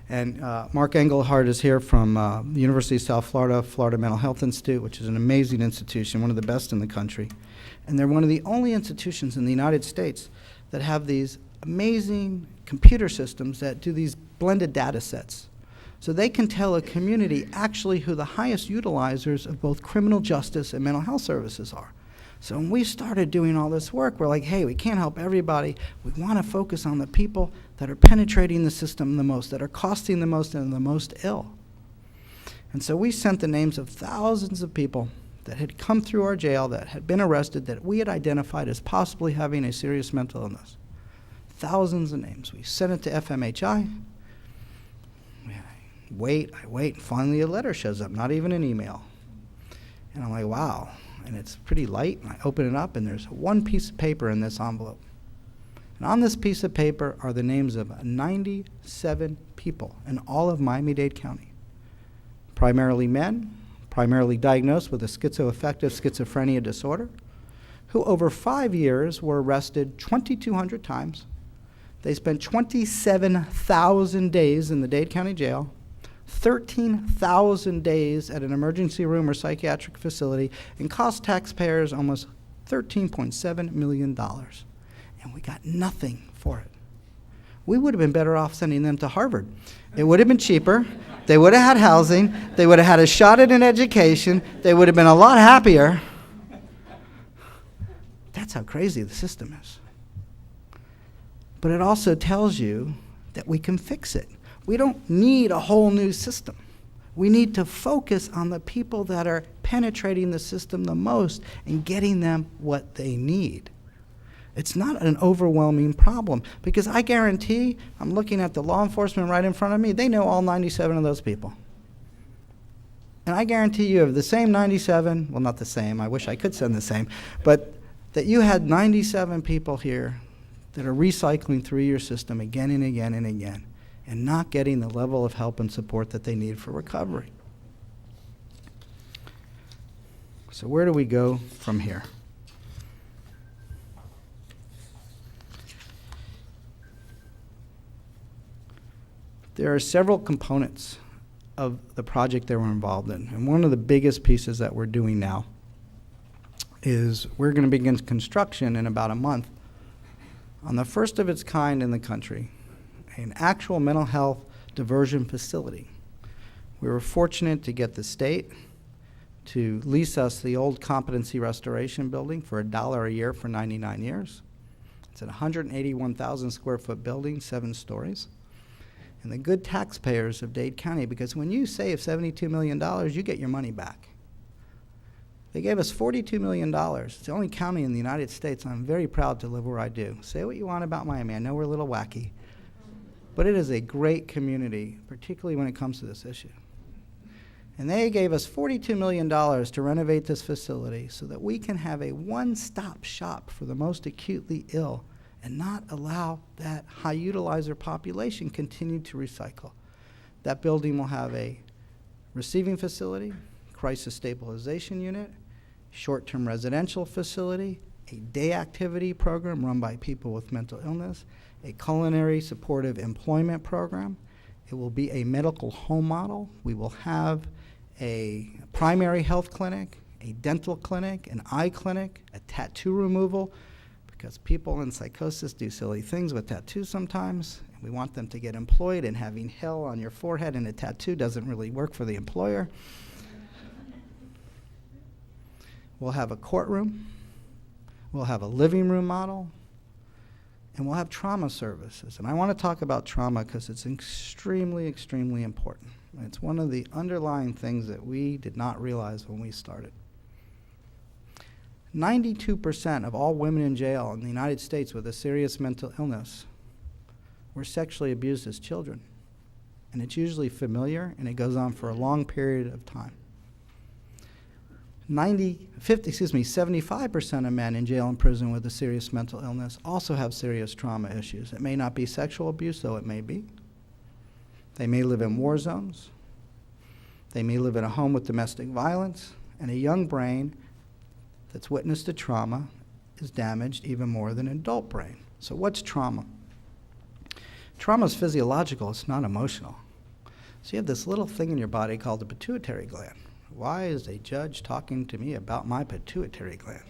And Mark Engelhardt is here from the University of South Florida, Florida Mental Health Institute, which is an amazing institution, one of the best in the country. And they're one of the only institutions in the United States that have these amazing computer systems that do these blended data sets. So they can tell a community actually who the highest utilizers of both criminal justice and mental health services are. So when we started doing all this work, we're like, hey, we can't help everybody. We want to focus on the people that are penetrating the system the most, that are costing the most and the most ill. And so we sent the names of thousands of people that had come through our jail, that had been arrested, that we had identified as possibly having a serious mental illness. Thousands of names. We sent it to FMHI. I wait, and finally a letter shows up, not even an email. And I'm like, wow. And it's pretty light, and I open it up, and there's one piece of paper in this envelope. And on this piece of paper are the names of 97 people in all of Miami-Dade County. Primarily men, primarily diagnosed with a schizoaffective schizophrenia disorder, who over 5 years were arrested 2,200 times. They spent 27,000 days in the Dade County Jail, 13,000 days at an emergency room or psychiatric facility, and cost taxpayers almost $13.7 million. And we got nothing for it. We would have been better off sending them to Harvard. It would have been cheaper. They would have had housing. They would have had a shot at an education. They would have been a lot happier. That's how crazy the system is. But it also tells you that we can fix it. We don't need a whole new system. We need to focus on the people that are penetrating the system the most and getting them what they need. It's not an overwhelming problem, because I guarantee, I'm looking at the law enforcement right in front of me, they know all 97 of those people. And I guarantee you, of the same 97, well, not the same, I wish I could send the same, but that you had 97 people here that are recycling through your system again and again and again, and not getting the level of help and support that they need for recovery. So where do we go from here? There are several components of the project that we're involved in, and one of the biggest pieces that we're doing now is we're going to begin construction in about a month on the first of its kind in the country, an actual mental health diversion facility. We were fortunate to get the state to lease us the old competency restoration building for $1 a year for 99 years. It's a 181,000 square foot building, 7 stories. And the good taxpayers of Dade County, because when you save $72 million, you get your money back. They gave us $42 million. It's the only county in the United States, and I'm very proud to live where I do. Say what you want about Miami. I know we're a little wacky. But it is a great community, particularly when it comes to this issue. And they gave us $42 million to renovate this facility so that we can have a one-stop shop for the most acutely ill and not allow that high utilizer population continue to recycle. That building will have a receiving facility, crisis stabilization unit, short-term residential facility, a day activity program run by people with mental illness, a culinary supportive employment program. It will be a medical home model. We will have a primary health clinic, a dental clinic, an eye clinic, a tattoo removal, because people in psychosis do silly things with tattoos sometimes, and we want them to get employed, and having hell on your forehead and a tattoo doesn't really work for the employer. We'll have a courtroom, we'll have a living room model, and we'll have trauma services. And I want to talk about trauma because it's extremely, extremely important. It's one of the underlying things that we did not realize when we started. 92% of all women in jail in the United States with a serious mental illness were sexually abused as children. And it's usually familiar, and it goes on for a long period of time. 75% of men in jail and prison with a serious mental illness also have serious trauma issues. It may not be sexual abuse, though it may be. They may live in war zones. They may live in a home with domestic violence, and a young brain that's witnessed to trauma is damaged even more than an adult brain. So what's trauma? Trauma is physiological, it's not emotional. So you have this little thing in your body called the pituitary gland. Why is a judge talking to me about my pituitary gland?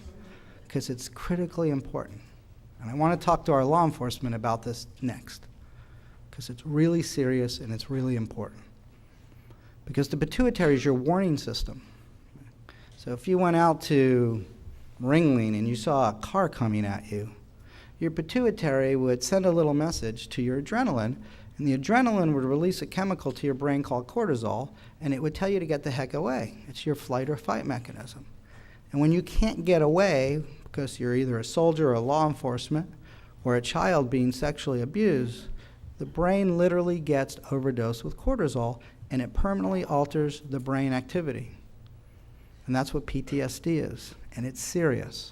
Because it's critically important. And I want to talk to our law enforcement about this next, because it's really serious and it's really important. Because the pituitary is your warning system. So if you went out to ringling and you saw a car coming at you, your pituitary would send a little message to your adrenaline, and the adrenaline would release a chemical to your brain called cortisol, and it would tell you to get the heck away. It's your flight or fight mechanism. And when you can't get away because you're either a soldier or law enforcement or a child being sexually abused, the brain literally gets overdosed with cortisol, and it permanently alters the brain activity. And that's what PTSD is, and it's serious.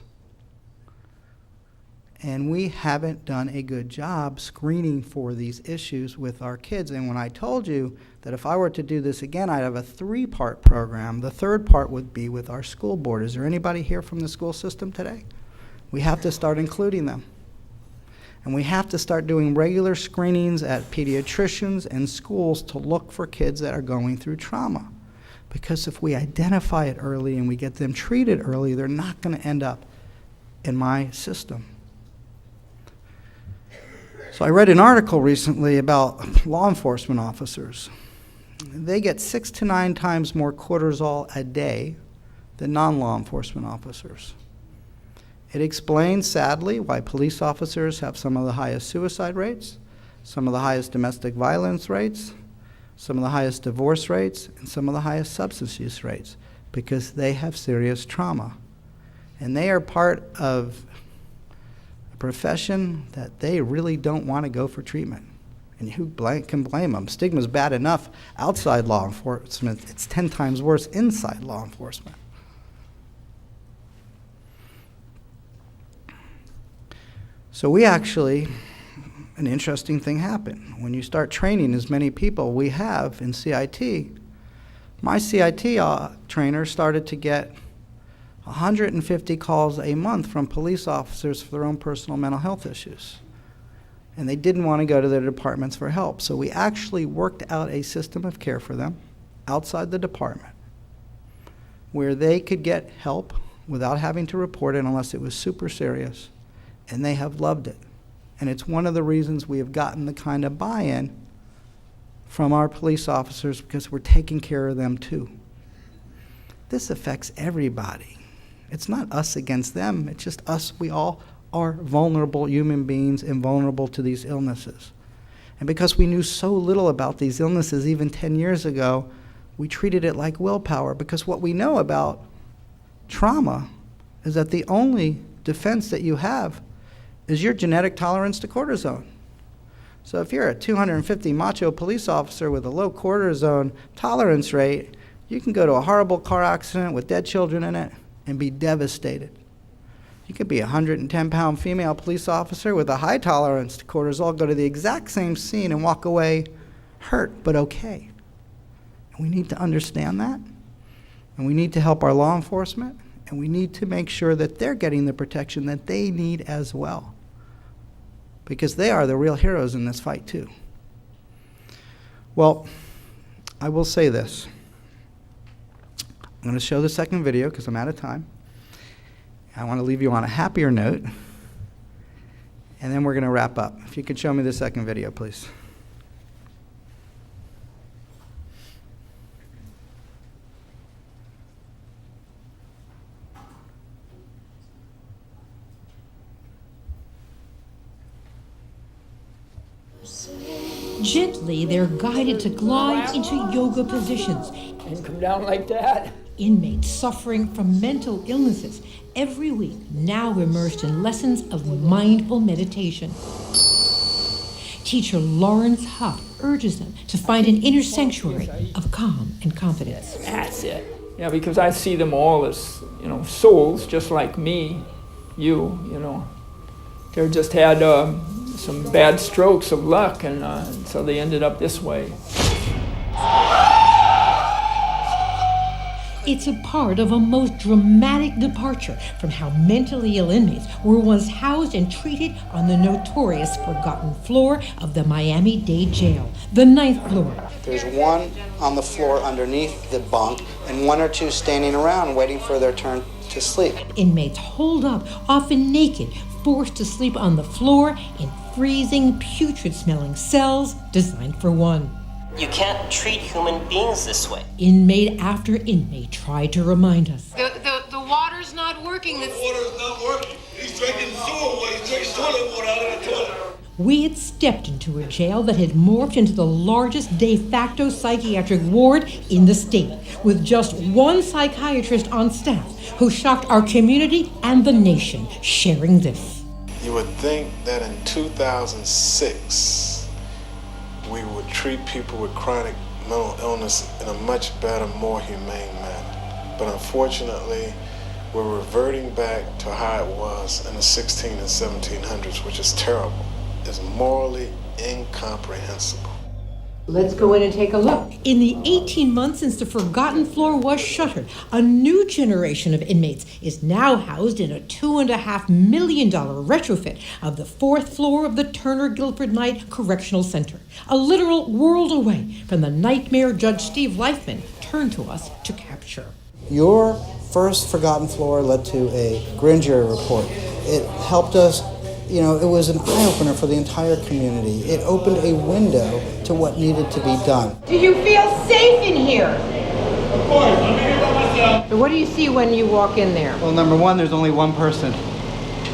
And we haven't done a good job screening for these issues with our kids. And when I told you that if I were to do this again, I'd have a 3-part program. The 3rd part would be with our school board. Is there anybody here from the school system today? We have to start including them. And we have to start doing regular screenings at pediatricians and schools to look for kids that are going through trauma. Because if we identify it early and we get them treated early, they're not going to end up in my system. So I read an article recently about law enforcement officers. They get 6 to 9 times more cortisol a day than non-law enforcement officers. It explains, sadly, why police officers have some of the highest suicide rates, some of the highest domestic violence rates, some of the highest divorce rates, and some of the highest substance use rates, because they have serious trauma. And they are part of a profession that they really don't want to go for treatment. And who can blame them? Stigma's bad enough outside law enforcement. It's 10 times worse inside law enforcement. So we actually, an interesting thing happened. When you start training as many people we have in CIT, my CIT trainer started to get 150 calls a month from police officers for their own personal mental health issues. And they didn't want to go to their departments for help. So we actually worked out a system of care for them outside the department where they could get help without having to report it unless it was super serious. And they have loved it. And it's one of the reasons we have gotten the kind of buy-in from our police officers, because we're taking care of them too. This affects everybody. It's not us against them, it's just us. We all are vulnerable human beings and vulnerable to these illnesses. And because we knew so little about these illnesses even 10 years ago, we treated it like willpower, because what we know about trauma is that the only defense that you have is your genetic tolerance to cortisone. So if you're a 250 macho police officer with a low cortisone tolerance rate, you can go to a horrible car accident with dead children in it and be devastated. You could be a 110-pound female police officer with a high tolerance to cortisol, go to the exact same scene and walk away hurt but okay. And we need to understand that, and we need to help our law enforcement, and we need to make sure that they're getting the protection that they need as well, because they are the real heroes in this fight too. Well, I will say this. I'm going to show the second video because I'm out of time. I want to leave you on a happier note, and then we're going to wrap up. If you could show me the second video, please. Gently, they're guided to glide into yoga positions. And come down like that. Inmates suffering from mental illnesses every week now immersed in lessons of mindful meditation. Teacher Lawrence Huff urges them to find an inner sanctuary of calm and confidence. That's it. Yeah, because I see them all as, souls just like me, you. They just had some bad strokes of luck, and so they ended up this way. It's a part of a most dramatic departure from how mentally ill inmates were once housed and treated on the notorious forgotten floor of the Miami-Dade jail, the 9th floor. There's one on the floor underneath the bunk and 1 or 2 standing around waiting for their turn to sleep. Inmates holed up, often naked, forced to sleep on the floor in freezing, putrid-smelling cells designed for one. You can't treat human beings this way. Inmate after inmate tried to remind us. The water's not working. working. The water's not working. He's drinking sewer water. He's drinking toilet water out of the toilet. We had stepped into a jail that had morphed into the largest de facto psychiatric ward in the state, with just one psychiatrist on staff who shocked our community and the nation, sharing this. You would think that in 2006, we would treat people with chronic mental illness in a much better, more humane manner. But unfortunately, we're reverting back to how it was in the 16 and 1700s, which is terrible. It's morally incomprehensible. Let's go in and take a look. In the 18 months since the Forgotten Floor was shuttered, a new generation of inmates is now housed in a $2.5 million retrofit of the 4th floor of the Turner Guilford Knight Correctional Center, a literal world away from the nightmare Judge Steve Leifman turned to us to capture. Your first Forgotten Floor led to a grand jury report. It helped us. You know, it was an eye-opener for the entire community. It opened a window to what needed to be done. Do you feel safe in here? Of course, I'm here by myself. So what do you see when you walk in there? Well, number one, there's only one person.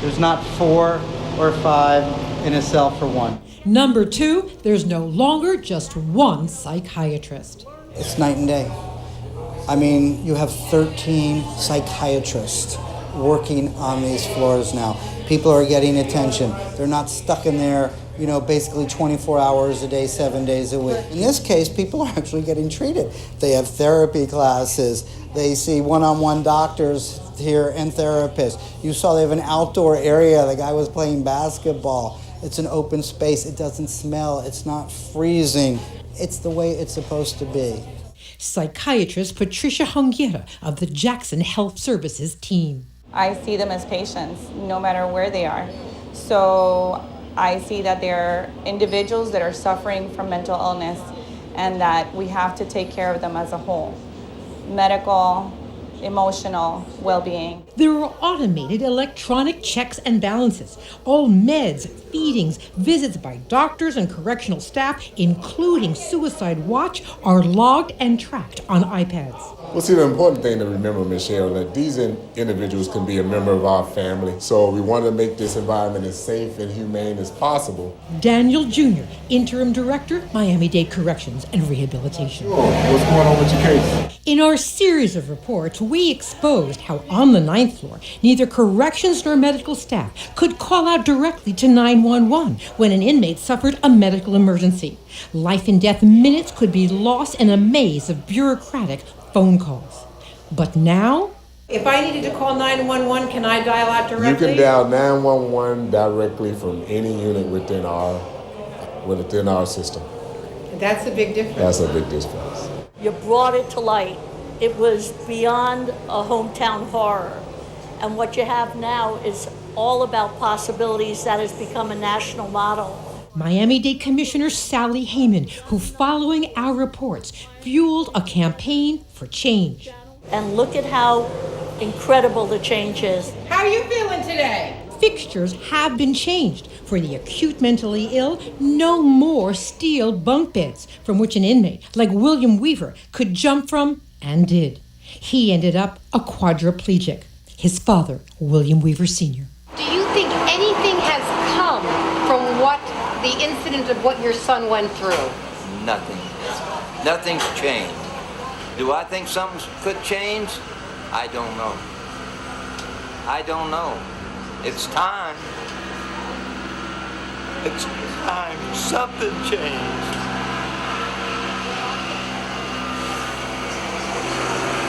There's not 4 or 5 in a cell for one. Number two, there's no longer just one psychiatrist. It's night and day. I mean, you have 13 psychiatrists working on these floors now. People are getting attention. They're not stuck in there, you know, basically 24 hours a day, 7 days a week. In this case, people are actually getting treated. They have therapy classes. They see one-on-one doctors here and therapists. You saw they have an outdoor area. The guy was playing basketball. It's an open space. It doesn't smell. It's not freezing. It's the way it's supposed to be. Psychiatrist Patricia Hungiera of the Jackson Health Services team. I see them as patients, no matter where they are. So I see that they're individuals that are suffering from mental illness and that we have to take care of them as a whole. Medical, emotional well-being. There are automated electronic checks and balances. All meds, feedings, visits by doctors and correctional staff, including suicide watch, are logged and tracked on iPads. Well, see, the important thing to remember, Michelle, that these individuals can be a member of our family. So we want to make this environment as safe and humane as possible. Daniel Jr., Interim Director, Miami-Dade Corrections and Rehabilitation. Sure. What's going on with your case? In our series of reports, we exposed how on the 9th floor, neither corrections nor medical staff could call out directly to 911 when an inmate suffered a medical emergency. Life and death minutes could be lost in a maze of bureaucratic phone calls. But now, if I needed to call 911, can I dial out directly? You can dial 911 directly from any unit within our system. That's a big difference. That's a big difference. You brought it to light. It was beyond a hometown horror. And what you have now is all about possibilities that has become a national model. Miami-Dade Commissioner Sally Heyman, who following our reports, fueled a campaign for change. And look at how incredible the change is. How are you feeling today? Fixtures have been changed. For the acute mentally ill, no more steel bunk beds from which an inmate like William Weaver could jump from, and did. He ended up a quadriplegic. His father, William Weaver Sr. Do you think anything has come from what the incident of what your son went through? Nothing. Nothing's changed. Do I think something could change? I don't know. I don't know. It's time. It's time. Something changed.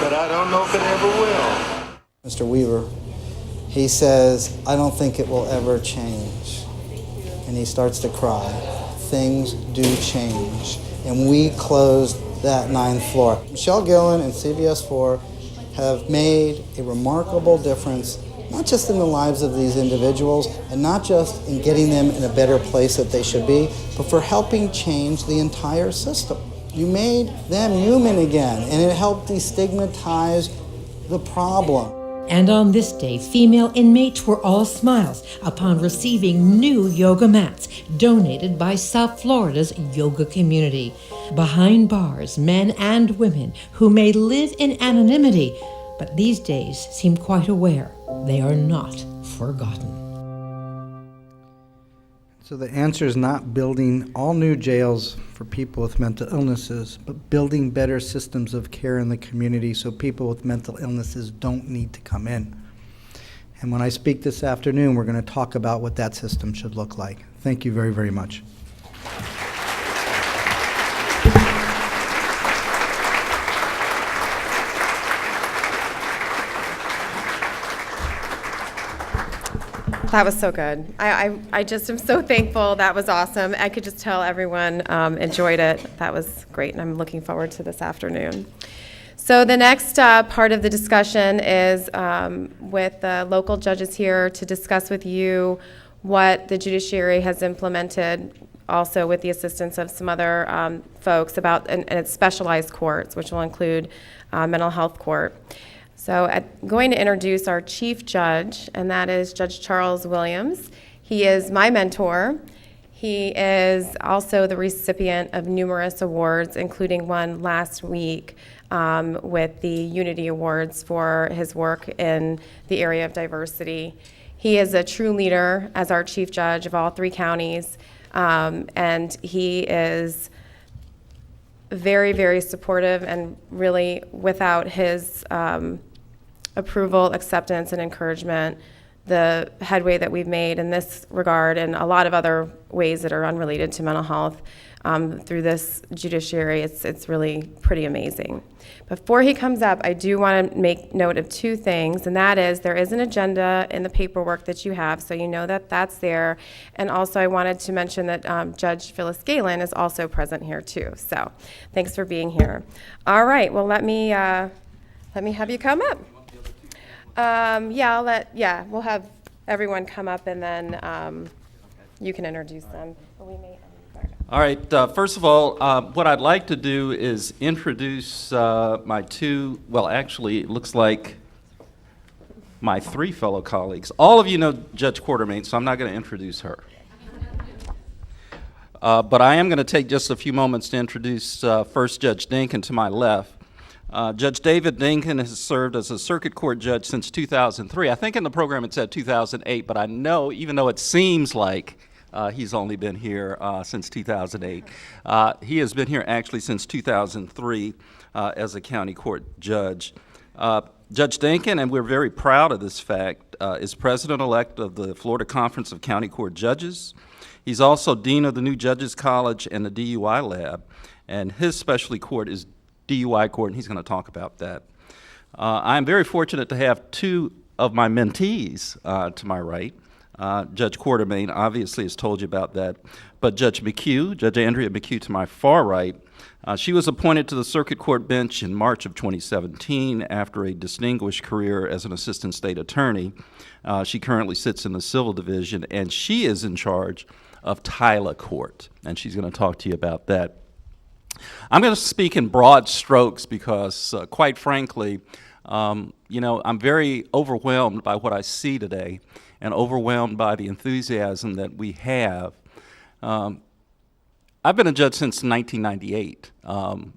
But I don't know if it ever will. Mr. Weaver, he says, I don't think it will ever change. And he starts to cry. Things do change. And we closed that 9th floor. Michelle Gillen and CBS 4 have made a remarkable difference, not just in the lives of these individuals, and not just in getting them in a better place that they should be, but for helping change the entire system. You made them human again, and it helped destigmatize the problem. And on this day, female inmates were all smiles upon receiving new yoga mats donated by South Florida's yoga community. Behind bars, men and women who may live in anonymity, but these days seem quite aware they are not forgotten. So the answer is not building all new jails for people with mental illnesses, but building better systems of care in the community so people with mental illnesses don't need to come in. And when I speak this afternoon, we're going to talk about what that system should look like. Thank you very, very much. That was so good. I just am so thankful. That was awesome. I could just tell everyone enjoyed it. That was great, and I'm looking forward to this afternoon. So the next part of the discussion is with the local judges here to discuss with you what the judiciary has implemented, also with the assistance of some other folks about and its specialized courts, which will include mental health court. So I'm going to introduce our chief judge, and that is Judge Charles Williams. He is my mentor. He is also the recipient of numerous awards, including one last week with the Unity Awards for his work in the area of diversity. He is a true leader as our chief judge of all 3 counties, and he is very, very supportive, and really without his approval, acceptance, and encouragement, the headway that we've made in this regard and a lot of other ways that are unrelated to mental health through this judiciary, it's really pretty amazing. Before he comes up, I do want to make note of 2 things, and that is there is an agenda in the paperwork that you have, so you know that that's there. And also I wanted to mention that Judge Phyllis Galen is also present here too. So thanks for being here. All right, well let me have you come up. We'll have everyone come up, and then you can introduce them. All right, first of all, what I'd like to do is introduce my 2, well, actually, it looks like my 3 fellow colleagues. All of you know Judge Quartermain, so I'm not going to introduce her. But I am going to take just a few moments to introduce first Judge Dinkin to my left. Judge David Dinkin has served as a circuit court judge since 2003. I think in the program it said 2008, but I know, even though it seems like he's only been here since 2008, he has been here actually since 2003 as a county court judge. Judge Dinkin, and we're very proud of this fact, is president-elect of the Florida Conference of County Court Judges. He's also dean of the new Judges College and the DUI lab, and his specialty court is DUI court, and he's going to talk about that. I'm very fortunate to have 2 of my mentees to my right. Judge Quartermain obviously has told you about that, but Judge McHugh, Judge Andrea McHugh to my far right, she was appointed to the circuit court bench in March of 2017 after a distinguished career as an assistant state attorney. She currently sits in the civil division, and she is in charge of Tyler Court, and she's going to talk to you about that. I'm going to speak in broad strokes because, quite frankly, I'm very overwhelmed by what I see today and overwhelmed by the enthusiasm that we have. I've been a judge since 1998,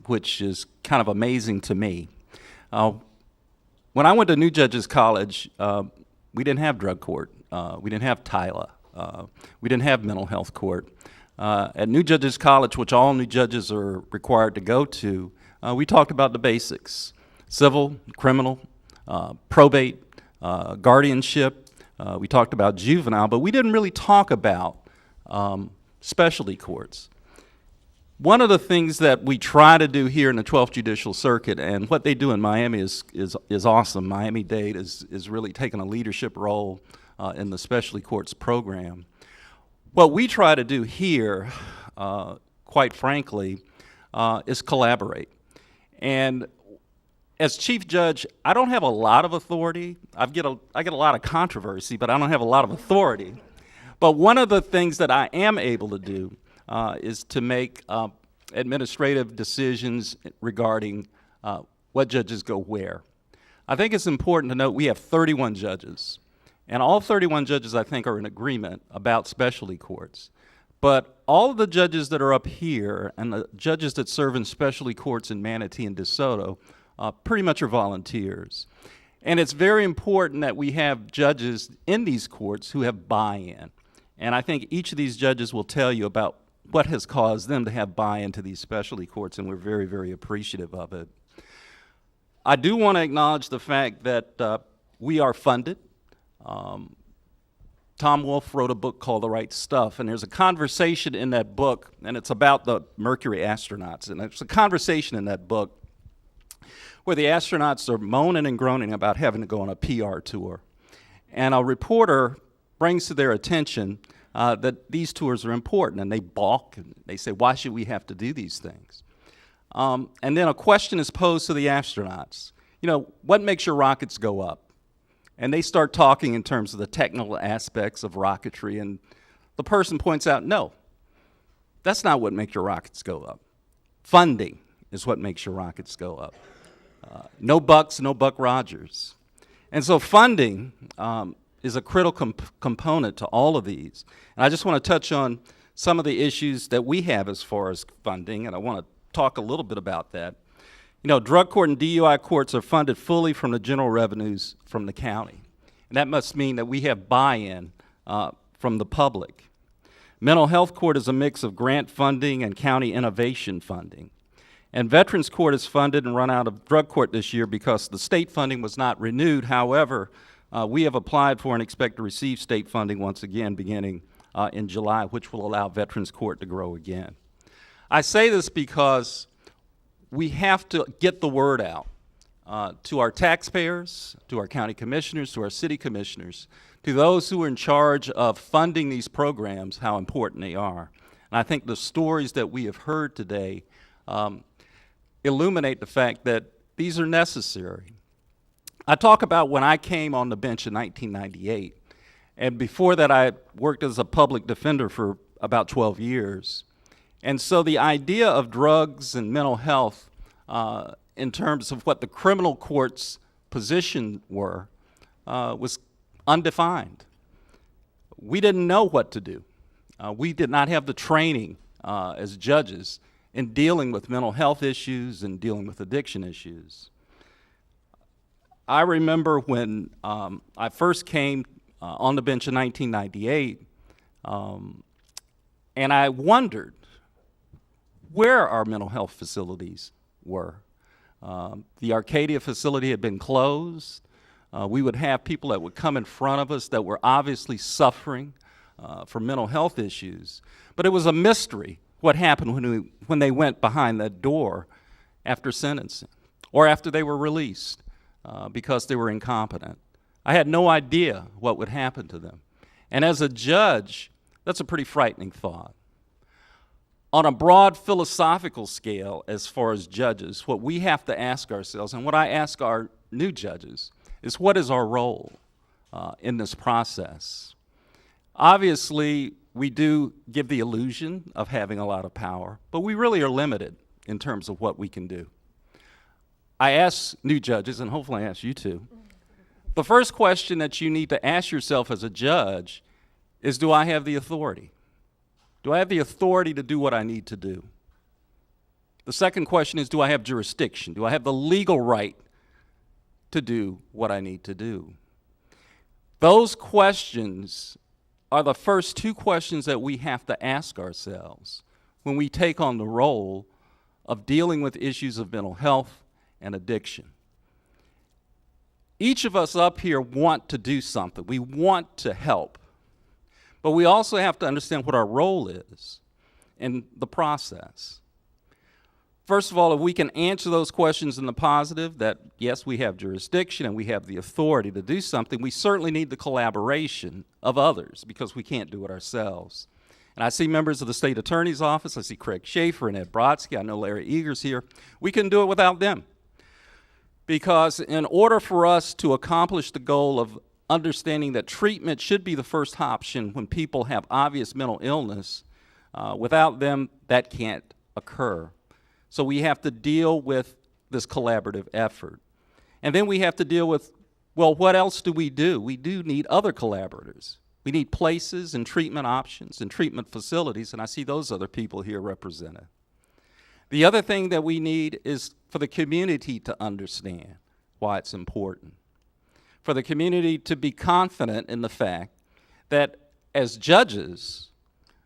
which is kind of amazing to me. When I went to New Judges College, we didn't have drug court. We didn't have TILA. We didn't have mental health court. At New Judges College, which all new judges are required to go to, we talked about the basics: civil, criminal, probate, guardianship. We talked about juvenile, but we didn't really talk about specialty courts. One of the things that we try to do here in the 12th Judicial Circuit, and what they do in Miami is awesome. Miami-Dade is really taking a leadership role in the specialty courts program. What we try to do here, quite frankly, is collaborate. And as chief judge, I don't have a lot of authority. I get a lot of controversy, but I don't have a lot of authority. But one of the things that I am able to do is to make administrative decisions regarding what judges go where. I think it's important to note we have 31 judges. And all 31 judges, I think, are in agreement about specialty courts. But all of the judges that are up here and the judges that serve in specialty courts in Manatee and DeSoto pretty much are volunteers. And it's very important that we have judges in these courts who have buy-in. And I think each of these judges will tell you about what has caused them to have buy-in to these specialty courts, and we're very, very appreciative of it. I do want to acknowledge the fact that we are funded. Tom Wolfe wrote a book called The Right Stuff, and there's a conversation in that book, and it's about the Mercury astronauts, and there's a conversation in that book where the astronauts are moaning and groaning about having to go on a PR tour. And a reporter brings to their attention that these tours are important, and they balk, and they say, why should we have to do these things? And then a question is posed to the astronauts. You know, what makes your rockets go up? And they start talking in terms of the technical aspects of rocketry, and the person points out, no, that's not what makes your rockets go up. Funding is what makes your rockets go up. No bucks, no Buck Rogers. And so funding is a critical component to all of these. And I just want to touch on some of the issues that we have as far as funding, and I want to talk a little bit about that. You know, drug court and DUI courts are funded fully from the general revenues from the county. And that must mean that we have buy-in from the public. Mental health court is a mix of grant funding and county innovation funding. And Veterans Court is funded and run out of drug court this year because the state funding was not renewed. However, we have applied for and expect to receive state funding once again beginning in July, which will allow Veterans Court to grow again. I say this because we have to get the word out to our taxpayers, to our county commissioners, to our city commissioners, to those who are in charge of funding these programs, how important they are. And I think the stories that we have heard today illuminate the fact that these are necessary. I talk about when I came on the bench in 1998, and before that I worked as a public defender for about 12 years. And so the idea of drugs and mental health in terms of what the criminal court's position were was undefined. We didn't know what to do. We did not have the training as judges in dealing with mental health issues and dealing with addiction issues. I remember when I first came on the bench in 1998, and I wondered where our mental health facilities were. The Arcadia facility had been closed. We would have people that would come in front of us that were obviously suffering from mental health issues, but it was a mystery what happened when they went behind that door after sentencing or after they were released because they were incompetent. I had no idea what would happen to them. And as a judge, that's a pretty frightening thought. On a broad philosophical scale, as far as judges, what we have to ask ourselves, and what I ask our new judges, is what is our role in this process? Obviously, we do give the illusion of having a lot of power, but we really are limited in terms of what we can do. I ask new judges, and hopefully I ask you too, the first question that you need to ask yourself as a judge is, do I have the authority? Do I have the authority to do what I need to do? The second question is, do I have jurisdiction? Do I have the legal right to do what I need to do? Those questions are the first two questions that we have to ask ourselves when we take on the role of dealing with issues of mental health and addiction. Each of us up here want to do something. We want to help. But we also have to understand what our role is in the process. First of all, if we can answer those questions in the positive, that yes, we have jurisdiction and we have the authority to do something, we certainly need the collaboration of others because we can't do it ourselves. And I see members of the state attorney's office, I see Craig Schaefer and Ed Brodsky, I know Larry Eager's here. We couldn't do it without them. Because in order for us to accomplish the goal of understanding that treatment should be the first option when people have obvious mental illness, without them, that can't occur. So we have to deal with this collaborative effort. And then we have to deal with, well, what else do? We do need other collaborators. We need places and treatment options and treatment facilities, and I see those other people here represented. The other thing that we need is for the community to understand why it's important, for the community to be confident in the fact that as judges,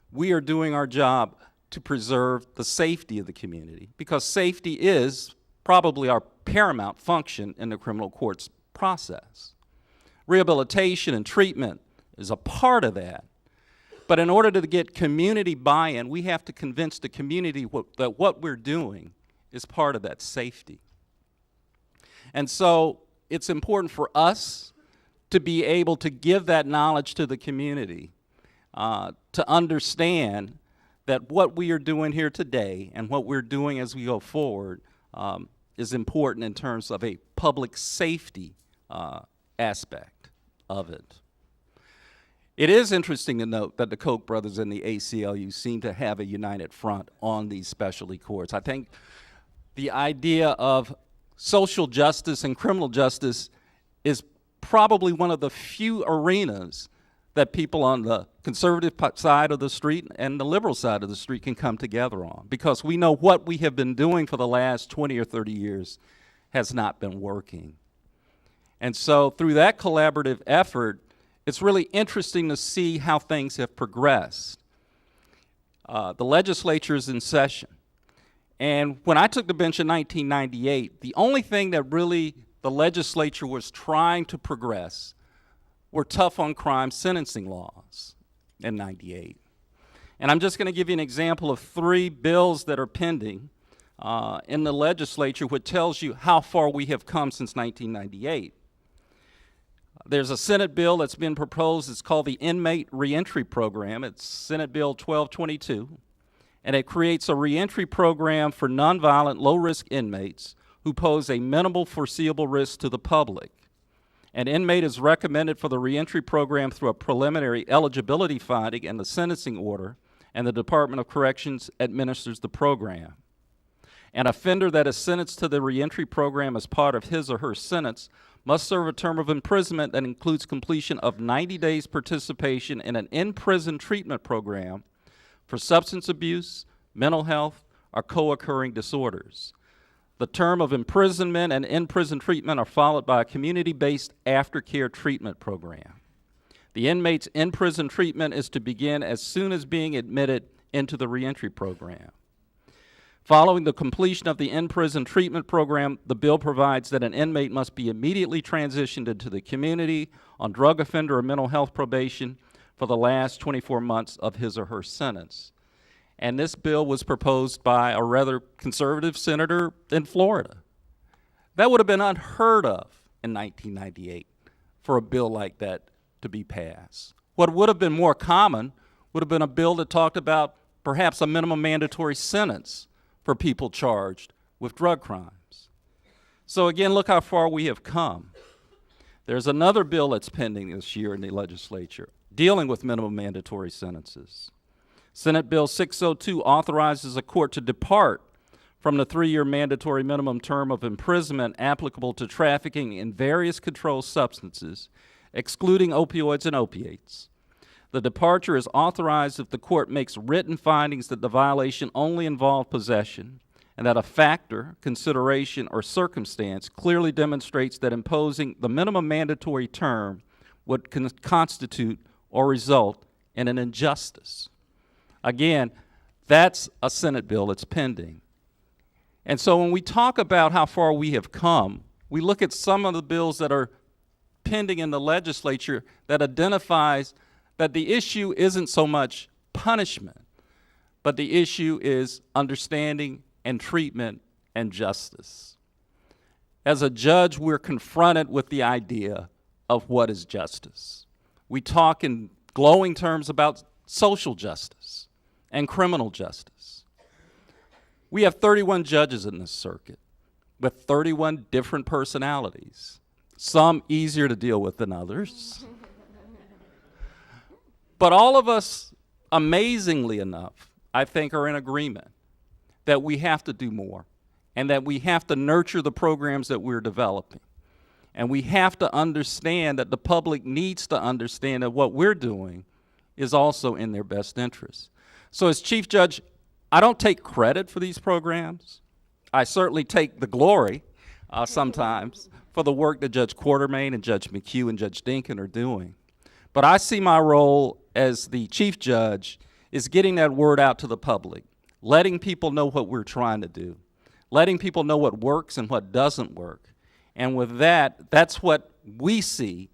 we are doing our job to preserve the safety of the community, because safety is probably our paramount function in the criminal courts process. Rehabilitation and treatment is a part of that. But in order to get community buy-in, we have to convince the community that what we're doing is part of that safety. And so it's important for us to be able to give that knowledge to the community, to understand that what we are doing here today and what we're doing as we go forward is important in terms of a public safety aspect of it. It is interesting to note that the Koch brothers and the ACLU seem to have a united front on these specialty courts. I think the idea of social justice and criminal justice is probably one of the few arenas that people on the conservative side of the street and the liberal side of the street can come together on, because we know what we have been doing for the last 20 or 30 years has not been working. And so through that collaborative effort, it's really interesting to see how things have progressed. The legislature is in session. And when I took the bench in 1998, the only thing that really the legislature was trying to progress were tough on crime sentencing laws in 98. And I'm just going to give you an example of 3 bills that are pending in the legislature, which tells you how far we have come since 1998. There's a Senate bill that's been proposed. It's called the Inmate Reentry Program. It's Senate Bill 1222, and it creates a reentry program for nonviolent, low-risk inmates who pose a minimal foreseeable risk to the public. An inmate is recommended for the reentry program through a preliminary eligibility finding and the sentencing order, and the Department of Corrections administers the program. An offender that is sentenced to the reentry program as part of his or her sentence must serve a term of imprisonment that includes completion of 90 days participation in an in-prison treatment program for substance abuse, mental health, or co-occurring disorders. The term of imprisonment and in-prison treatment are followed by a community-based aftercare treatment program. The inmate's in-prison treatment is to begin as soon as being admitted into the reentry program. Following the completion of the in-prison treatment program, the bill provides that an inmate must be immediately transitioned into the community on drug offender or mental health probation for the last 24 months of his or her sentence. And this bill was proposed by a rather conservative senator in Florida. That would have been unheard of in 1998 for a bill like that to be passed. What would have been more common would have been a bill that talked about perhaps a minimum mandatory sentence for people charged with drug crimes. So again, look how far we have come. There's another bill that's pending this year in the legislature dealing with minimum mandatory sentences. Senate Bill 602 authorizes a court to depart from the 3-year mandatory minimum term of imprisonment applicable to trafficking in various controlled substances, excluding opioids and opiates. The departure is authorized if the court makes written findings that the violation only involved possession and that a factor, consideration, or circumstance clearly demonstrates that imposing the minimum mandatory term would constitute or result in an injustice. Again, that's a Senate bill that's pending. And so when we talk about how far we have come, we look at some of the bills that are pending in the legislature that identifies that the issue isn't so much punishment, but the issue is understanding and treatment and justice. As a judge, we're confronted with the idea of what is justice. We talk in glowing terms about social justice and criminal justice. We have 31 judges in this circuit with 31 different personalities, some easier to deal with than others. But all of us, amazingly enough, I think are in agreement that we have to do more and that we have to nurture the programs that we're developing. And we have to understand that the public needs to understand that what we're doing is also in their best interest. So as Chief Judge, I don't take credit for these programs. I certainly take the glory sometimes for the work that Judge Quartermain and Judge McHugh and Judge Dinkin are doing. But I see my role as the chief judge is getting that word out to the public, letting people know what we're trying to do, letting people know what works and what doesn't work. And with that, that's what we see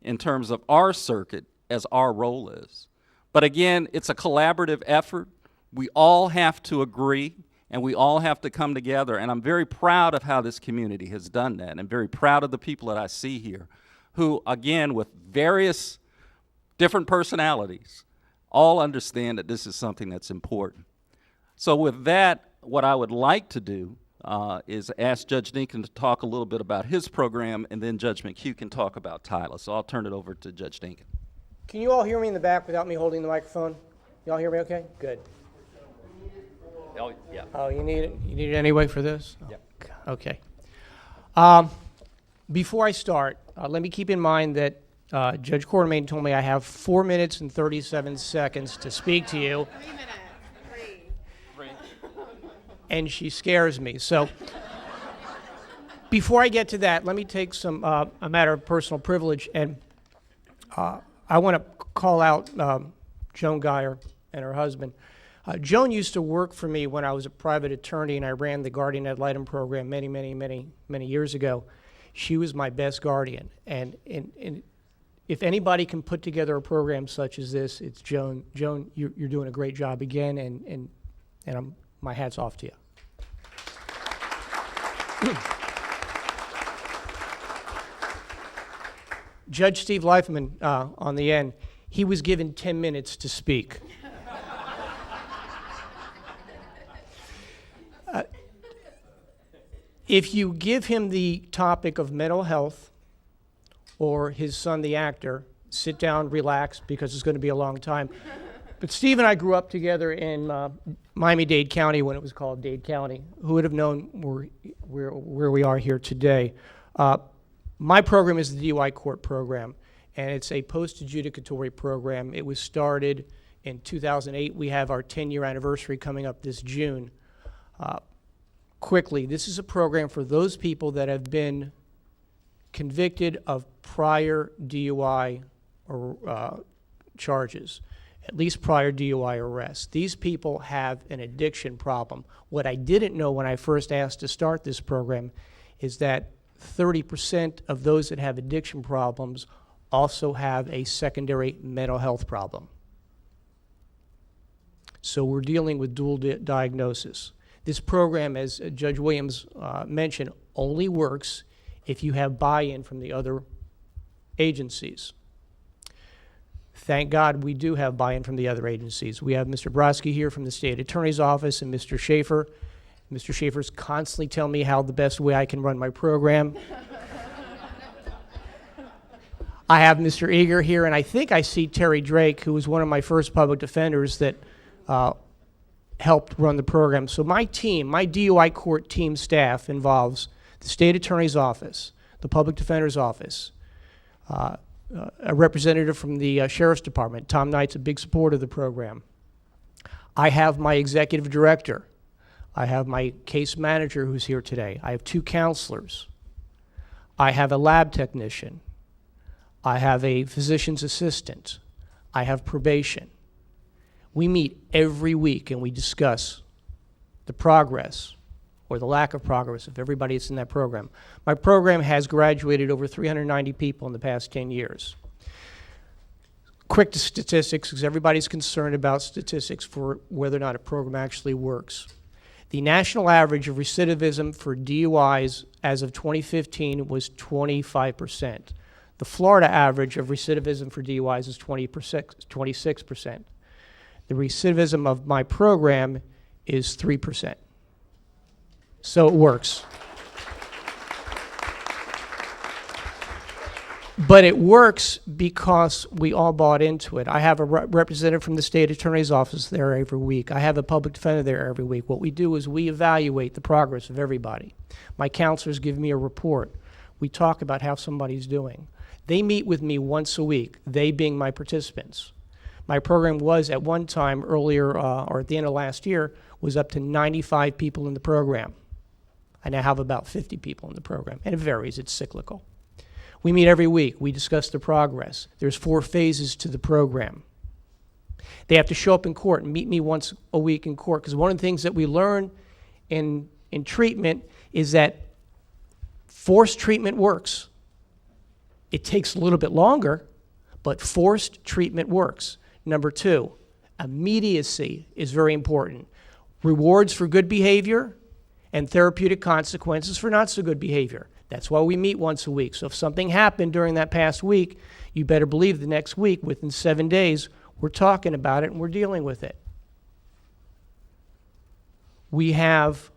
in terms of our circuit as our role is. But again, it's a collaborative effort. We all have to agree, and we all have to come together. And I'm very proud of how this community has done that. And I'm very proud of the people that I see here who, again, with various different personalities, all understand that this is something that's important. So with that, what I would like to do is ask Judge Dinkin to talk a little bit about his program, and then Judge McHugh can talk about Tyler. So I'll turn it over to Judge Dinkin. Can you all hear me in the back without me holding the microphone? You all hear me okay? Good. Oh, yeah. Oh, you need it? You need it anyway for this? Yep. Okay. Before I start, let me keep in mind that Judge Quartermain told me I have 4 minutes and 37 seconds to speak to you. 3 minutes. Three. And she scares me. So before I get to that, let me take a matter of personal privilege, and I want to call out Joan Geyer and her husband. Joan used to work for me when I was a private attorney, and I ran the guardian ad litem program many years ago. She was my best guardian, and if anybody can put together a program such as this, it's Joan. Joan, you're doing a great job again, and my hat's off to you. Judge Steve Leifman, on the end, he was given 10 minutes to speak. If you give him the topic of mental health or his son, the actor, sit down, relax, because it's going to be a long time. But Steve and I grew up together in Miami-Dade County when it was called Dade County. Who would have known where we are here today? My program is the DUI court program, and it's a post-adjudicatory program. It was started in 2008. We have our 10-year anniversary coming up this June. Quickly, this is a program for those people that have been convicted of prior DUI or charges, at least prior DUI arrests. These people have an addiction problem. What I didn't know when I first asked to start this program is that 30% of those that have addiction problems also have a secondary mental health problem. So we're dealing with dual diagnosis. This program, as Judge Williams mentioned, only works if you have buy-in from the other agencies. Thank God we do have buy-in from the other agencies. We have Mr. Brodsky here from the State Attorney's Office and Mr. Schaefer. Mr. Schaefer's constantly telling me how the best way I can run my program. I have Mr. Eager here, and I think I see Terry Drake, who was one of my first public defenders that helped run the program. So my team, my DUI court team staff involves the State Attorney's Office, the Public Defender's Office, a representative from the Sheriff's Department. Tom Knight's a big supporter of the program. I have my executive director. I have my case manager who's here today. I have 2 counselors. I have a lab technician. I have a physician's assistant. I have probation. We meet every week and we discuss the progress or the lack of progress of everybody that's in that program. My program has graduated over 390 people in the past 10 years. Quick to statistics, because everybody's concerned about statistics for whether or not a program actually works. The national average of recidivism for DUIs as of 2015 was 25%. The Florida average of recidivism for DUIs is 26%. The recidivism of my program is 3%. So it works. But it works because we all bought into it. I have a representative from the State Attorney's Office there every week. I have a public defender there every week. What we do is we evaluate the progress of everybody. My counselors give me a report. We talk about how somebody's doing. They meet with me once a week, they being my participants. My program was at one time earlier, or at the end of last year, was up to 95 people in the program. I now have about 50 people in the program, and it varies, it's cyclical. We meet every week. We discuss the progress. There's 4 phases to the program. They have to show up in court and meet me once a week in court, because one of the things that we learn in treatment is that forced treatment works. It takes a little bit longer, but forced treatment works. Number 2, immediacy is very important. Rewards for good behavior and therapeutic consequences for not so good behavior. That's why we meet once a week. So if something happened during that past week, you better believe the next week, within 7 days, we're talking about it and we're dealing with it. We have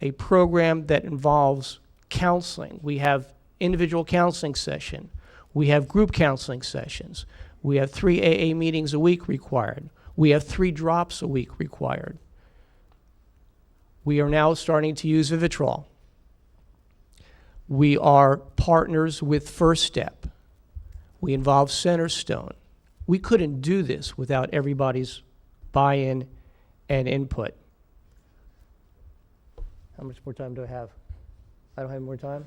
a program that involves counseling. We have individual counseling session. We have group counseling sessions. We have 3 AA meetings a week required. We have 3 drops a week required. We are now starting to use Vivitrol. We are partners with First Step. We involve Centerstone. We couldn't do this without everybody's buy-in and input. How much more time do I have? I don't have more time?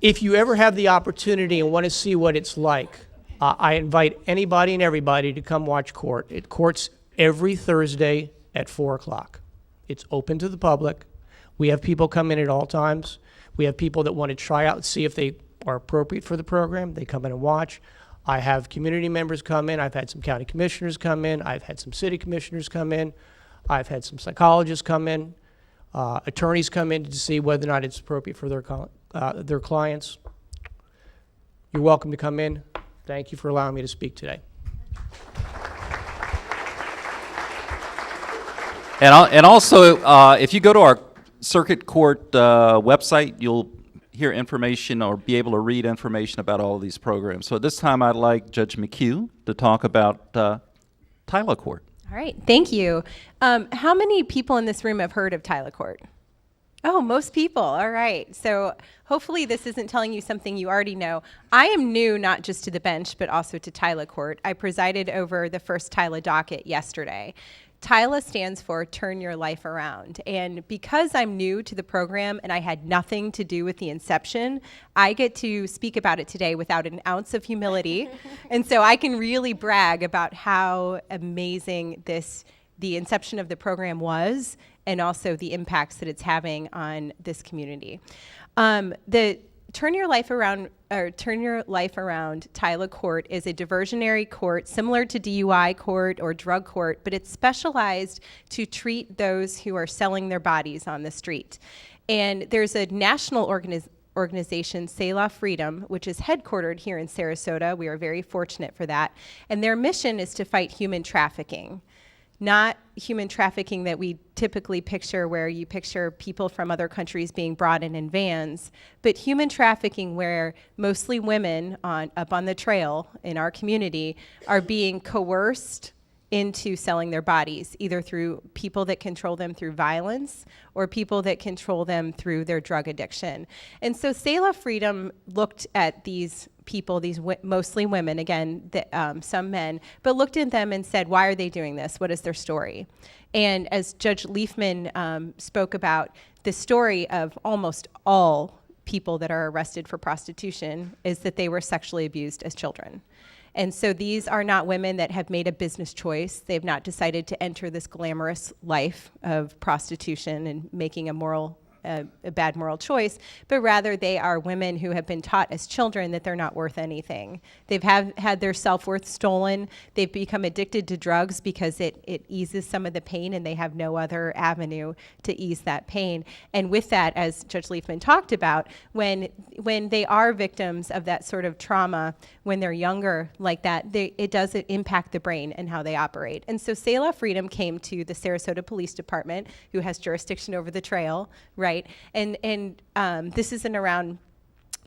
If you ever have the opportunity and want to see what it's like, I invite anybody and everybody to come watch court. Court's every Thursday at 4 o'clock. It's open to the public. We have people come in at all times. We have people that want to try out and see if they are appropriate for the program. They come in and watch. I have community members come in. I've had some county commissioners come in. I've had some city commissioners come in. I've had some psychologists come in. Attorneys come in to see whether or not it's appropriate for their clients. You're welcome to come in. Thank you for allowing me to speak today. And also, if you go to our circuit court website, you'll hear information or be able to read information about all of these programs. So at this time, I'd like Judge McHugh to talk about Tyler Court. All right, thank you. How many people in this room have heard of Tyler Court? Oh, most people. All right. So hopefully this isn't telling you something you already know. I am new not just to the bench, but also to Tyler Court. I presided over the first Tyler docket yesterday. TILA stands for Turn Your Life Around. And because I'm new to the program and I had nothing to do with the inception, I get to speak about it today without an ounce of humility. And so I can really brag about how amazing the inception of the program was, and also the impacts that it's having on this community. The Turn Your Life Around Tyler Court is a diversionary court similar to DUI court or drug court, but it's specialized to treat those who are selling their bodies on the street. And there's a national organization, Selah Freedom, which is headquartered here in Sarasota. We are very fortunate for that. And their mission is to fight human trafficking. Not human trafficking that we typically picture, where you picture people from other countries being brought in vans, but human trafficking where mostly women up on the trail in our community are being coerced into selling their bodies, either through people that control them through violence or people that control them through their drug addiction. And so Selah Freedom looked at these people, mostly women, again, some men, but looked at them and said, why are they doing this? What is their story? And as Judge Leifman spoke about, the story of almost all people that are arrested for prostitution is that they were sexually abused as children. And so these are not women that have made a business choice. They have not decided to enter this glamorous life of prostitution and making a bad moral choice, but rather they are women who have been taught as children that they're not worth anything. They've had their self-worth stolen. They've become addicted to drugs because it eases some of the pain, and they have no other avenue to ease that pain. And with that, as Judge Leifman talked about, when they are victims of that sort of trauma, when they're younger like that, it does impact the brain and how they operate. And so Selah Freedom came to the Sarasota Police Department, who has jurisdiction over the trail, right? And this is in around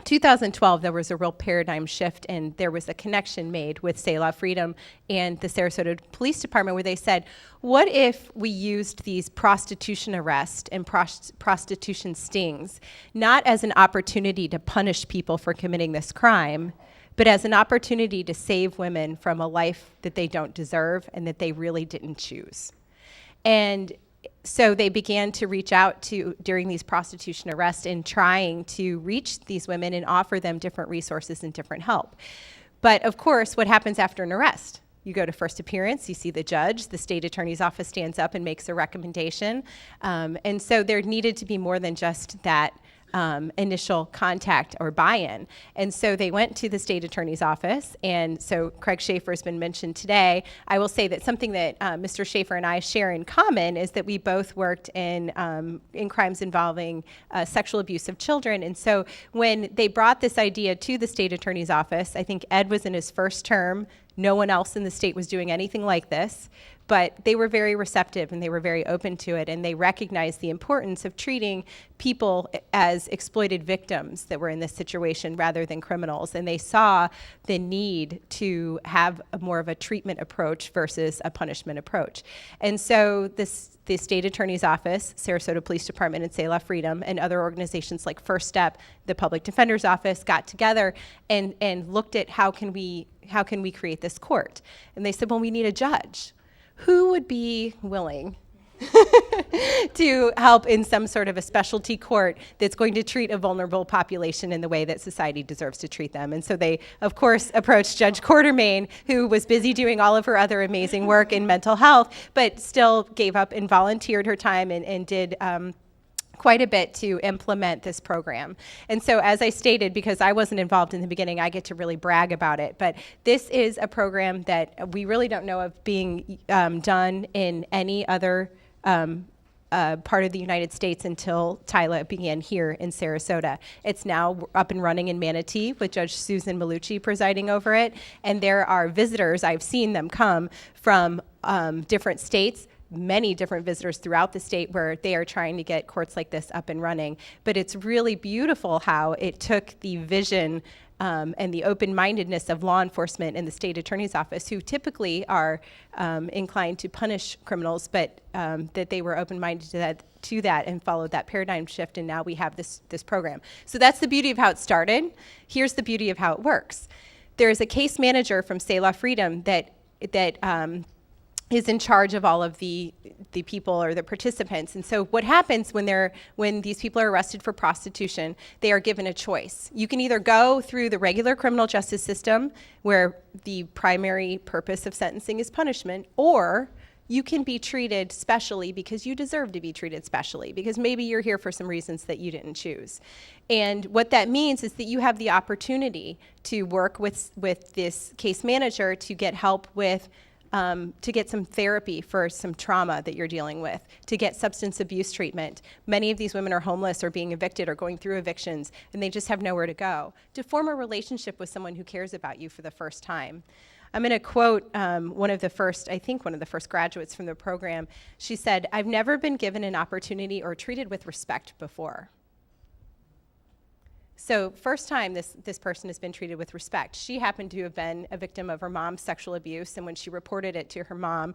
2012, there was a real paradigm shift, and there was a connection made with Selah Freedom and the Sarasota Police Department, where they said, what if we used these prostitution arrests and prostitution stings not as an opportunity to punish people for committing this crime, but as an opportunity to save women from a life that they don't deserve and that they really didn't choose? And so they began to reach out to during these prostitution arrests and trying to reach these women and offer them different resources and different help. But of course, what happens after an arrest? You go to first appearance, you see the judge, the state attorney's office stands up and makes a recommendation. And so there needed to be more than just that initial contact or buy-in. And so they went to the state attorney's office, and so Craig Schaefer has been mentioned today. I will say that something that Mr. Schaefer and I share in common is that we both worked in crimes involving sexual abuse of children. And so when they brought this idea to the state attorney's office, I think Ed was in his first term. No one else in the state was doing anything like this, but they were very receptive and they were very open to it, and they recognized the importance of treating people as exploited victims that were in this situation rather than criminals. And they saw the need to have more of a treatment approach versus a punishment approach. And so the state attorney's office, Sarasota Police Department, and Selah Freedom, and other organizations like First Step, the public defender's office, got together and looked at how can we create this court. And they said, well, we need a judge. Who would be willing to help in some sort of a specialty court that's going to treat a vulnerable population in the way that society deserves to treat them? And so they, of course, approached Judge Quartermain, who was busy doing all of her other amazing work in mental health, but still gave up and volunteered her time and did quite a bit to implement this program. And so as I stated, because I wasn't involved in the beginning, I get to really brag about it. But this is a program that we really don't know of being done in any other part of the United States until TILA began here in Sarasota. It's now up and running in Manatee with Judge Susan Malucci presiding over it. And there are visitors, I've seen them come from different states, many different visitors throughout the state where they are trying to get courts like this up and running. But it's really beautiful how it took the vision and the open-mindedness of law enforcement and the state attorney's office, who typically are inclined to punish criminals, but that they were open-minded to that and followed that paradigm shift, and now we have this program. So that's the beauty of how it started. Here's the beauty of how it works. There's a case manager from Selah Freedom that is in charge of all of the people or the participants. And so what happens when these people are arrested for prostitution, they are given a choice. You can either go through the regular criminal justice system, where the primary purpose of sentencing is punishment, or you can be treated specially because you deserve to be treated specially, because maybe you're here for some reasons that you didn't choose. And what that means is that you have the opportunity to work with this case manager to get help with to get some therapy for some trauma that you're dealing with, to get substance abuse treatment. Many of these women are homeless or being evicted or going through evictions, and they just have nowhere to go. To form a relationship with someone who cares about you for the first time. I'm going to quote one of the first graduates from the program. She said, "I've never been given an opportunity or treated with respect before." So first time this person has been treated with respect. She happened to have been a victim of her mom's sexual abuse, and when she reported it to her mom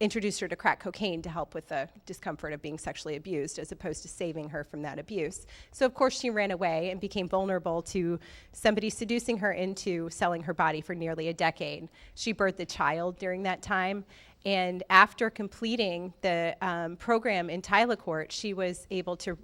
introduced her to crack cocaine to help with the discomfort of being sexually abused, as opposed to saving her from that abuse. So of course she ran away and became vulnerable to somebody seducing her into selling her body for nearly a decade. She birthed a child during that time. And after completing the program in Tyler Court, she was able to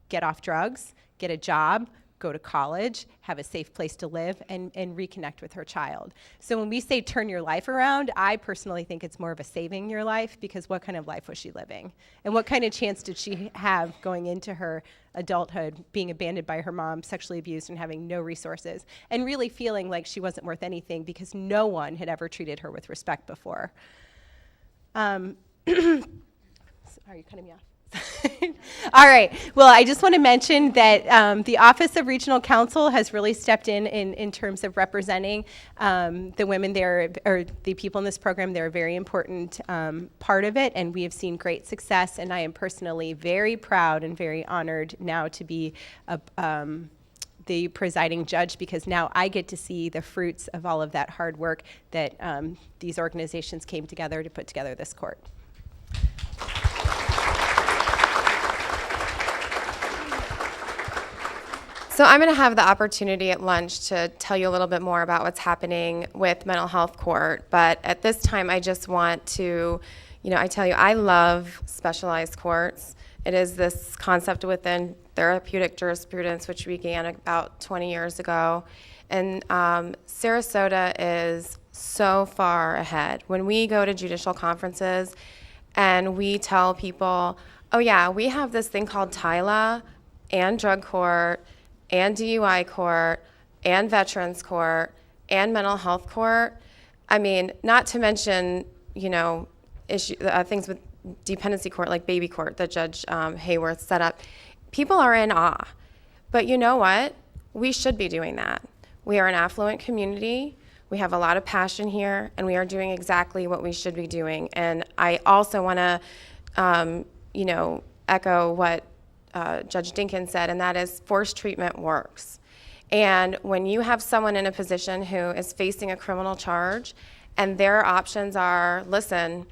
get off drugs, get a job, go to college, have a safe place to live, and reconnect with her child. So when we say turn your life around, I personally think it's more of a saving your life, because what kind of life was she living? And what kind of chance did she have going into her adulthood, being abandoned by her mom, sexually abused, and having no resources, and really feeling like she wasn't worth anything because no one had ever treated her with respect before. Are you cutting me off? All right. Well, I just want to mention that the Office of Regional Counsel has really stepped in terms of representing the women there, or the people in this program. They're a very important part of it, and we have seen great success, and I am personally very proud and very honored now to be the presiding judge, because now I get to see the fruits of all of that hard work that these organizations came together to put together this court. So I'm going to have the opportunity at lunch to tell you a little bit more about what's happening with mental health court. But at this time, I just want to, You know, I tell you, I love specialized courts. It is this concept within therapeutic jurisprudence, which began about 20 years ago. And Sarasota is so far ahead. When we go to judicial conferences and we tell people, oh yeah, we have this thing called TILA and drug court and DUI court and veterans court and mental health court. I mean, not to mention, you know, things with dependency court, like baby court that Judge Hayworth set up. People are in awe. But you know what? We should be doing that. We are an affluent community. We have a lot of passion here, and we are doing exactly what we should be doing. And I also want to, you know, echo what Judge Dinkins said, and that is forced treatment works. And when you have someone in a position who is facing a criminal charge, and their options are, listen,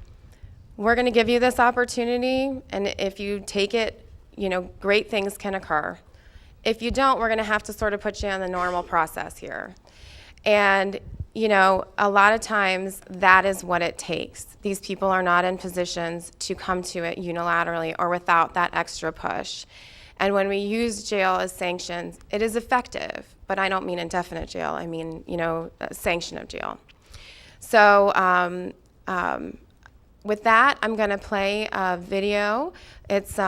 we're going to give you this opportunity, and if you take it, you know, great things can occur. If you don't, we're going to have to sort of put you on the normal process here. And, you know, a lot of times that is what it takes. These people are not in positions to come to it unilaterally or without that extra push. And when we use jail as sanctions, it is effective, but I don't mean indefinite jail. I mean, you know, a sanction of jail. So, with that, I'm going to play a video. It's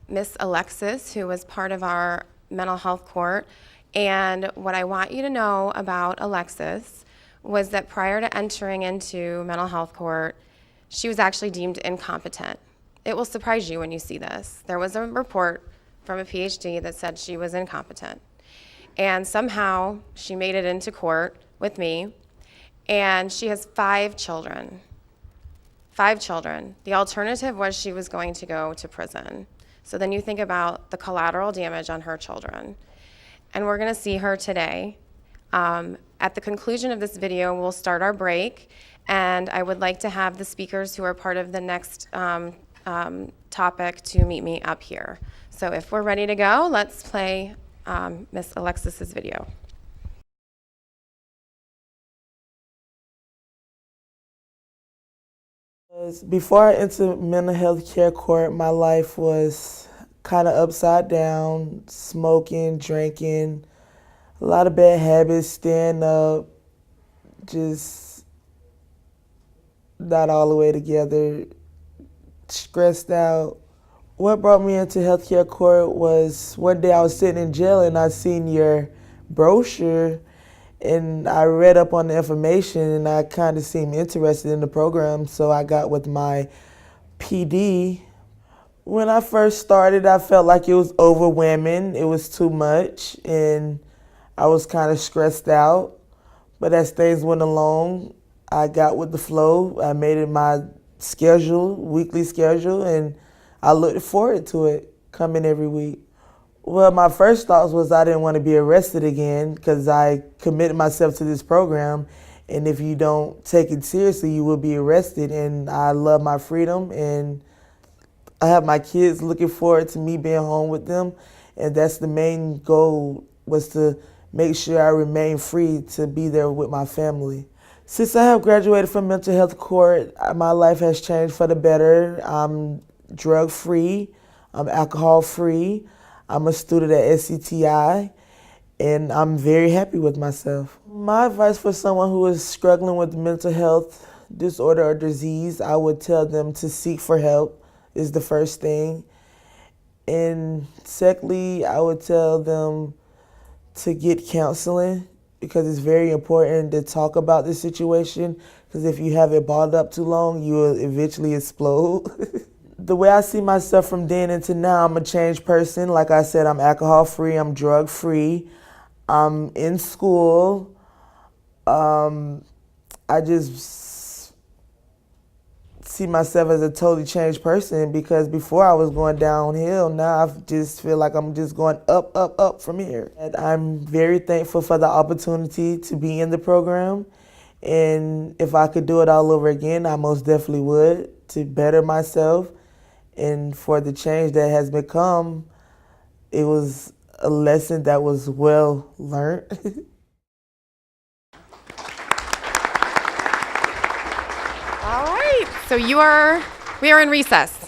Miss Alexis, who was part of our mental health court. And what I want you to know about Alexis was that prior to entering into mental health court, she was actually deemed incompetent. It will surprise you when you see this. There was a report from a PhD that said she was incompetent. And somehow she made it into court with me. And she has 5 children. 5 children. The alternative was she was going to go to prison. So then you think about the collateral damage on her children. And we're going to see her today. At the conclusion of this video, we'll start our break. And I would like to have the speakers who are part of the next topic to meet me up here. So if we're ready to go, let's play Miss Alexis's video. Before I entered mental health care court, my life was kind of upside down, smoking, drinking, a lot of bad habits, staying up, just not all the way together, stressed out. What brought me into healthcare court was one day I was sitting in jail and I seen your brochure and I read up on the information and I kind of seemed interested in the program, so I got with my PD. When I first started, I felt like it was overwhelming. It was too much and I was kind of stressed out. But as things went along, I got with the flow. I made it my schedule, weekly schedule, and I looked forward to it coming every week. Well, my first thoughts was I didn't want to be arrested again because I committed myself to this program, and if you don't take it seriously, you will be arrested. And I love my freedom, and I have my kids looking forward to me being home with them, and that's the main goal, was to make sure I remain free to be there with my family. Since I have graduated from mental health court, my life has changed for the better. I'm drug-free, I'm alcohol-free, I'm a student at SCTI, and I'm very happy with myself. My advice for someone who is struggling with mental health disorder or disease, I would tell them to seek for help is the first thing. And secondly, I would tell them to get counseling because it's very important to talk about this situation, because if you have it bottled up too long, you will eventually explode. The way I see myself from then into now, I'm a changed person. Like I said, I'm alcohol-free, I'm drug-free, I'm in school. I just see myself as a totally changed person, because before I was going downhill, now I just feel like I'm just going up, up, up from here. And I'm very thankful for the opportunity to be in the program. And if I could do it all over again, I most definitely would, to better myself. And for the change that has become, it was a lesson that was well learned. All right. So we are in recess.